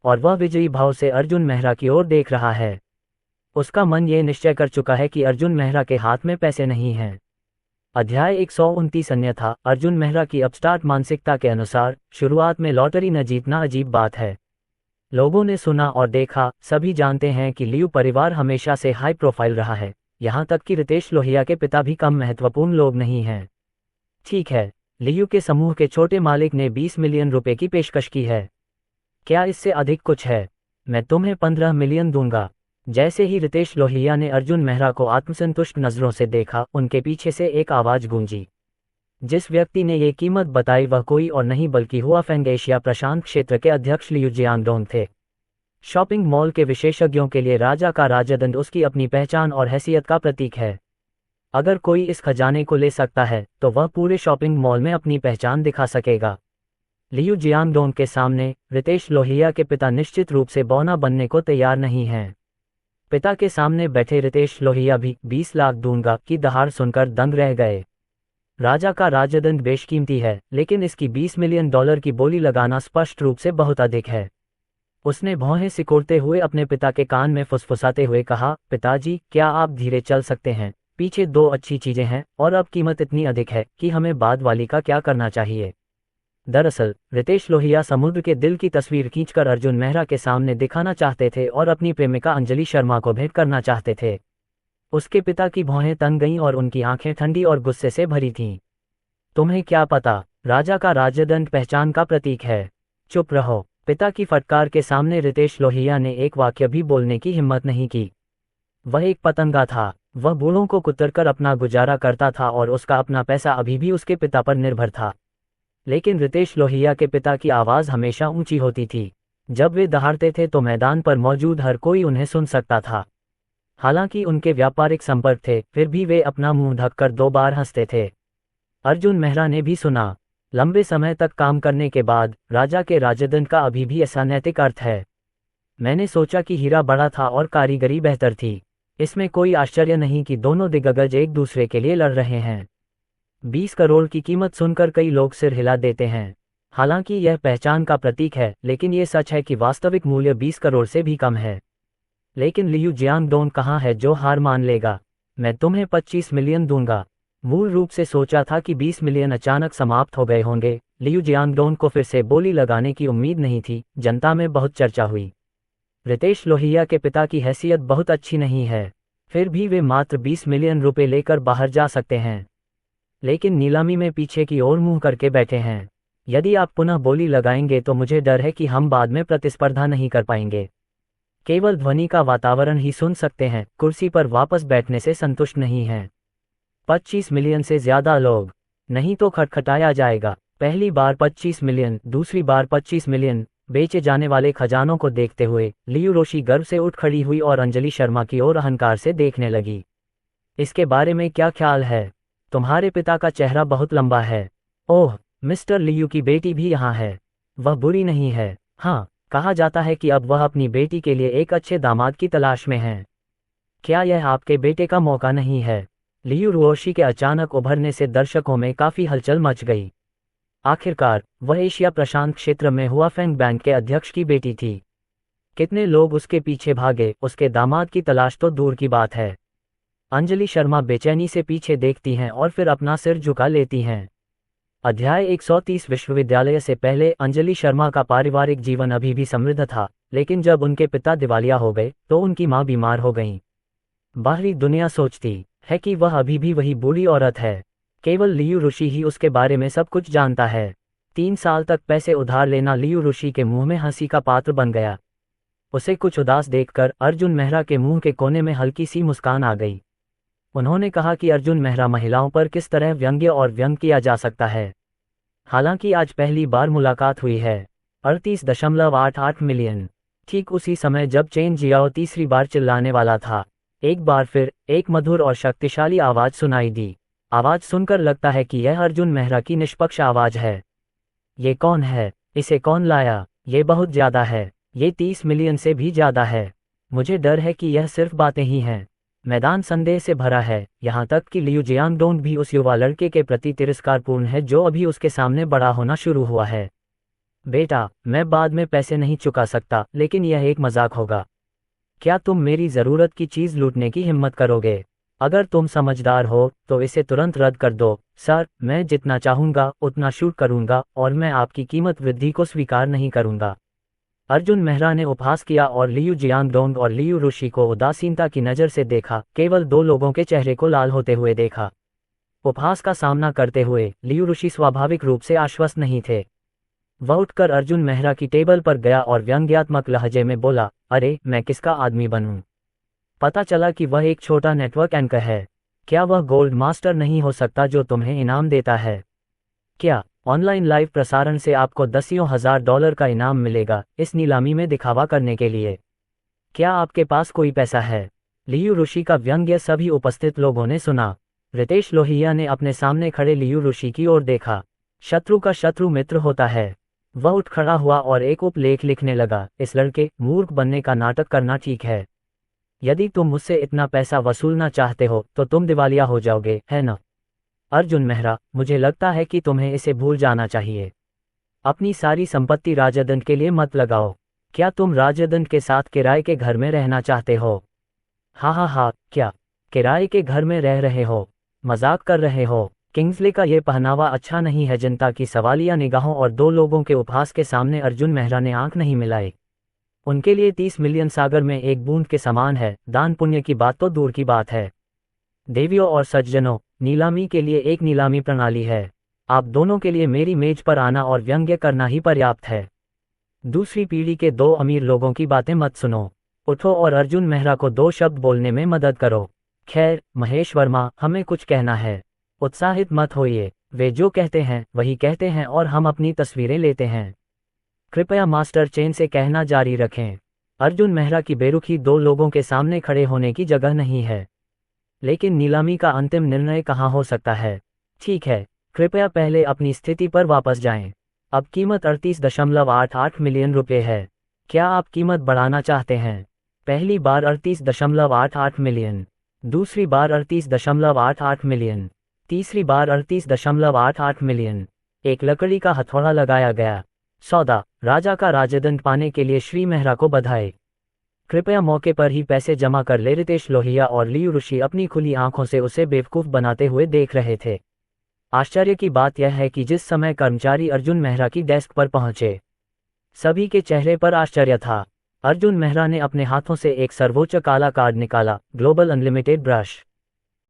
और वह विजयी भाव से अर्जुन मेहरा की ओर देख रहा है। उसका मन ये निश्चय कर चुका है कि अर्जुन मेहरा के हाथ में पैसे नहीं हैं। अध्याय 129 अन्यथा अर्जुन मेहरा की अपस्टार्ट मानसिकता के अनुसार शुरुआत में लॉटरी न जीतना अजीब बात है। लोगों ने सुना और देखा, सभी जानते हैं कि लियू परिवार हमेशा से हाई प्रोफाइल रहा है, यहाँ तक कि रितेश लोहिया के पिता भी कम महत्वपूर्ण लोग नहीं हैं। ठीक है, लियू के समूह के छोटे मालिक ने 20 मिलियन रुपए की पेशकश की है। क्या इससे अधिक कुछ है? मैं तुम्हें 15 मिलियन दूंगा। जैसे ही रितेश लोहिया ने अर्जुन मेहरा को आत्मसंतुष्ट नजरों से देखा, उनके पीछे से एक आवाज गूंजी। जिस व्यक्ति ने ये कीमत बताई वह कोई और नहीं बल्कि हुआफेंग एशिया प्रशांत क्षेत्र के अध्यक्ष लियू जियांगडोंग थे। शॉपिंग मॉल के विशेषज्ञों के लिए राजा का राजदंड उसकी अपनी पहचान और हैसियत का प्रतीक है। अगर कोई इस खजाने को ले सकता है तो वह पूरे शॉपिंग मॉल में अपनी पहचान दिखा सकेगा। लियू जियांगडोंग के सामने रितेश लोहिया के पिता निश्चित रूप से बौना बनने को तैयार नहीं हैं। पिता के सामने बैठे रितेश लोहिया भी 20 लाख दूंगा की दहाड़ सुनकर दंग रह गए। राजा का राजदंड बेशकीमती है, लेकिन इसकी $20 मिलियन की बोली लगाना स्पष्ट रूप से बहुत अधिक है। उसने भौहें सिकोड़ते हुए अपने पिता के कान में फुसफुसाते हुए कहा, पिताजी, क्या आप धीरे चल सकते हैं? पीछे 2 अच्छी चीजें हैं और अब कीमत इतनी अधिक है कि हमें बाद वाली का क्या करना चाहिए। दरअसल रितेश लोहिया समुद्र के दिल की तस्वीर खींचकर अर्जुन मेहरा के सामने दिखाना चाहते थे और अपनी प्रेमिका अंजलि शर्मा को भेंट करना चाहते थे। उसके पिता की भौहें तन गईं और उनकी आंखें ठंडी और गुस्से से भरी थीं। तुम्हें क्या पता, राजा का राजदंड पहचान का प्रतीक है। चुप रहो। पिता की फटकार के सामने रितेश लोहिया ने एक वाक्य भी बोलने की हिम्मत नहीं की। वह एक पतंगा था। वह बूढ़ों को कुतरकर अपना गुजारा करता था और उसका अपना पैसा अभी भी उसके पिता पर निर्भर था। लेकिन रितेश लोहिया के पिता की आवाज़ हमेशा ऊंची होती थी। जब वे दहाड़ते थे तो मैदान पर मौजूद हर कोई उन्हें सुन सकता था। हालांकि उनके व्यापारिक संपर्क थे, फिर भी वे अपना मुंह ढककर 2 बार हंसते थे। अर्जुन मेहरा ने भी सुना। लंबे समय तक काम करने के बाद राजा के राजदंड का अभी भी ऐसा नैतिक अर्थ है। मैंने सोचा कि हीरा बड़ा था और कारीगरी बेहतर थी। इसमें कोई आश्चर्य नहीं कि दोनों दिग्गज एक दूसरे के लिए लड़ रहे हैं। 20 करोड़ की कीमत सुनकर कई लोग सिर हिला देते हैं। हालांकि यह पहचान का प्रतीक है, लेकिन ये सच है कि वास्तविक मूल्य 20 करोड़ से भी कम है। लेकिन लियू जियांगडोंग कहाँ है जो हार मान लेगा? मैं तुम्हें 25 मिलियन दूंगा। मूल रूप से सोचा था कि 20 मिलियन अचानक समाप्त हो गए होंगे। लियू जियांगडोंग को फिर से बोली लगाने की उम्मीद नहीं थी। जनता में बहुत चर्चा हुई। रितेश लोहिया के पिता की हैसियत बहुत अच्छी नहीं है, फिर भी वे मात्र 20 मिलियन रुपए लेकर बाहर जा सकते हैं। लेकिन नीलामी में पीछे की ओर मुंह करके बैठे हैं। यदि आप पुनः बोली लगाएंगे तो मुझे डर है कि हम बाद में प्रतिस्पर्धा नहीं कर पाएंगे। केवल ध्वनि का वातावरण ही सुन सकते हैं, कुर्सी पर वापस बैठने से संतुष्ट नहीं हैं। 25 मिलियन से ज्यादा लोग, नहीं तो खटखटाया जाएगा। पहली बार 25 मिलियन, दूसरी बार 25 मिलियन। बेचे जाने वाले खजानों को देखते हुए लियू रोशी गर्व से उठ खड़ी हुई और अंजलि शर्मा की ओर अहंकार से देखने लगी। इसके बारे में क्या ख्याल है? तुम्हारे पिता का चेहरा बहुत लंबा है। ओह, मिस्टर लियू की बेटी भी यहाँ है। वह बुरी नहीं है। हाँ, कहा जाता है कि अब वह अपनी बेटी के लिए एक अच्छे दामाद की तलाश में है। क्या यह आपके बेटे का मौका नहीं है? लियू रोशी के अचानक उभरने से दर्शकों में काफी हलचल मच गई। आखिरकार वह एशिया प्रशांत क्षेत्र में हुआफेंग बैंक के अध्यक्ष की बेटी थी। कितने लोग उसके पीछे भागे, उसके दामाद की तलाश तो दूर की बात है। अंजलि शर्मा बेचैनी से पीछे देखती हैं और फिर अपना सिर झुका लेती हैं। अध्याय 130। विश्वविद्यालय से पहले अंजलि शर्मा का पारिवारिक जीवन अभी भी समृद्ध था, लेकिन जब उनके पिता दिवालिया हो गए तो उनकी मां बीमार हो गईं। बाहरी दुनिया सोचती है कि वह अभी भी वही बूढ़ी औरत है। केवल लियू ऋषि ही उसके बारे में सब कुछ जानता है। 3 साल तक पैसे उधार लेना लियू ऋषि के मुंह में हंसी का पात्र बन गया। उसे कुछ उदास देखकर अर्जुन मेहरा के मुंह के कोने में हल्की सी मुस्कान आ गई। उन्होंने कहा कि अर्जुन मेहरा महिलाओं पर किस तरह व्यंग्य और व्यंग किया जा सकता है। हालांकि आज पहली बार मुलाकात हुई है। 38.88 मिलियन। ठीक उसी समय जब चेन जियाओ तीसरी बार चिल्लाने वाला था, एक बार फिर एक मधुर और शक्तिशाली आवाज सुनाई दी। आवाज सुनकर लगता है कि यह अर्जुन मेहरा की निष्पक्ष आवाज है। ये कौन है? इसे कौन लाया? ये बहुत ज्यादा है। ये 30 मिलियन से भी ज्यादा है। मुझे डर है कि यह सिर्फ बातें ही हैं। मैदान संदेह से भरा है, यहाँ तक कि लियू जियांगडोंग भी उस युवा लड़के के प्रति तिरस्कारपूर्ण है जो अभी उसके सामने बड़ा होना शुरू हुआ है। बेटा, मैं बाद में पैसे नहीं चुका सकता, लेकिन यह एक मजाक होगा। क्या तुम मेरी जरूरत की चीज लूटने की हिम्मत करोगे? अगर तुम समझदार हो तो इसे तुरंत रद्द कर दो। सर, मैं जितना चाहूंगा उतना शूट करूंगा और मैं आपकी कीमत वृद्धि को स्वीकार नहीं करूंगा। अर्जुन मेहरा ने उपहास किया और लियू जियांगडोंग और लियू ऋषि को उदासीनता की नज़र से देखा, केवल दो लोगों के चेहरे को लाल होते हुए देखा। उपहास का सामना करते हुए लियू ऋषि स्वाभाविक रूप से आश्वस्त नहीं थे। वह उठकर अर्जुन मेहरा की टेबल पर गया और व्यंग्यात्मक लहजे में बोला, अरे मैं किसका आदमी बनूं? पता चला कि वह एक छोटा नेटवर्क एंकर है। क्या वह गोल्ड मास्टर नहीं हो सकता जो तुम्हें इनाम देता है? क्या ऑनलाइन लाइव प्रसारण से आपको दसियों हजार डॉलर का इनाम मिलेगा इस नीलामी में दिखावा करने के लिए? क्या आपके पास कोई पैसा है? लियू ऋषि का व्यंग्य सभी उपस्थित लोगों ने सुना। रितेश लोहिया ने अपने सामने खड़े लियू ऋषि की ओर देखा। शत्रु का शत्रु मित्र होता है। वह उठ खड़ा हुआ और एक उपलेख लिखने लगा, इस लड़के मूर्ख बनने का नाटक करना ठीक है। यदि तुम मुझसे इतना पैसा वसूलना चाहते हो तो तुम दिवालिया हो जाओगे, है न? अर्जुन मेहरा, मुझे लगता है कि तुम्हें इसे भूल जाना चाहिए। अपनी सारी संपत्ति राजदंड के लिए मत लगाओ। क्या तुम राजदंड के साथ किराए के घर में रहना चाहते हो? हा, क्या किराए के घर में रह रहे हो? मजाक कर रहे हो? किंग्सले का ये पहनावा अच्छा नहीं है। जनता की सवालिया निगाहों और दो लोगों के उपहास के सामने अर्जुन मेहरा ने आंख नहीं मिलाई। उनके लिए 30 मिलियन सागर में एक बूंद के समान है। दान पुण्य की बात तो दूर की बात है। देवियों और सज्जनों, नीलामी के लिए एक नीलामी प्रणाली है। आप दोनों के लिए मेरी मेज पर आना और व्यंग्य करना ही पर्याप्त है। दूसरी पीढ़ी के दो अमीर लोगों की बातें मत सुनो। उठो और अर्जुन मेहरा को दो शब्द बोलने में मदद करो। खैर महेश वर्मा, हमें कुछ कहना है। उत्साहित मत होइए, वे जो कहते हैं वही कहते हैं और हम अपनी तस्वीरें लेते हैं। कृपया मास्टर चेन से कहना जारी रखें। अर्जुन मेहरा की बेरुखी दो लोगों के सामने खड़े होने की जगह नहीं है। लेकिन नीलामी का अंतिम निर्णय कहाँ हो सकता है? ठीक है, कृपया पहले अपनी स्थिति पर वापस जाएं। अब कीमत 38.88 मिलियन रुपये है। क्या आप कीमत बढ़ाना चाहते हैं? पहली बार 38.88 मिलियन, दूसरी बार 38.88 मिलियन, तीसरी बार 38.88 मिलियन। एक लकड़ी का हथौड़ा लगाया गया। सौदा, राजा का राजदंड पाने के लिए श्री मेहरा को बधाई। कृपया मौके पर ही पैसे जमा कर ले। रितेश लोहिया और लियू ऋषि अपनी खुली आंखों से उसे बेवकूफ बनाते हुए देख रहे थे। आश्चर्य की बात यह है कि जिस समय कर्मचारी अर्जुन मेहरा की डेस्क पर पहुंचे, सभी के चेहरे पर आश्चर्य था। अर्जुन मेहरा ने अपने हाथों से एक सर्वोच्च काला कार्ड निकाला, ग्लोबल अनलिमिटेड ब्रश।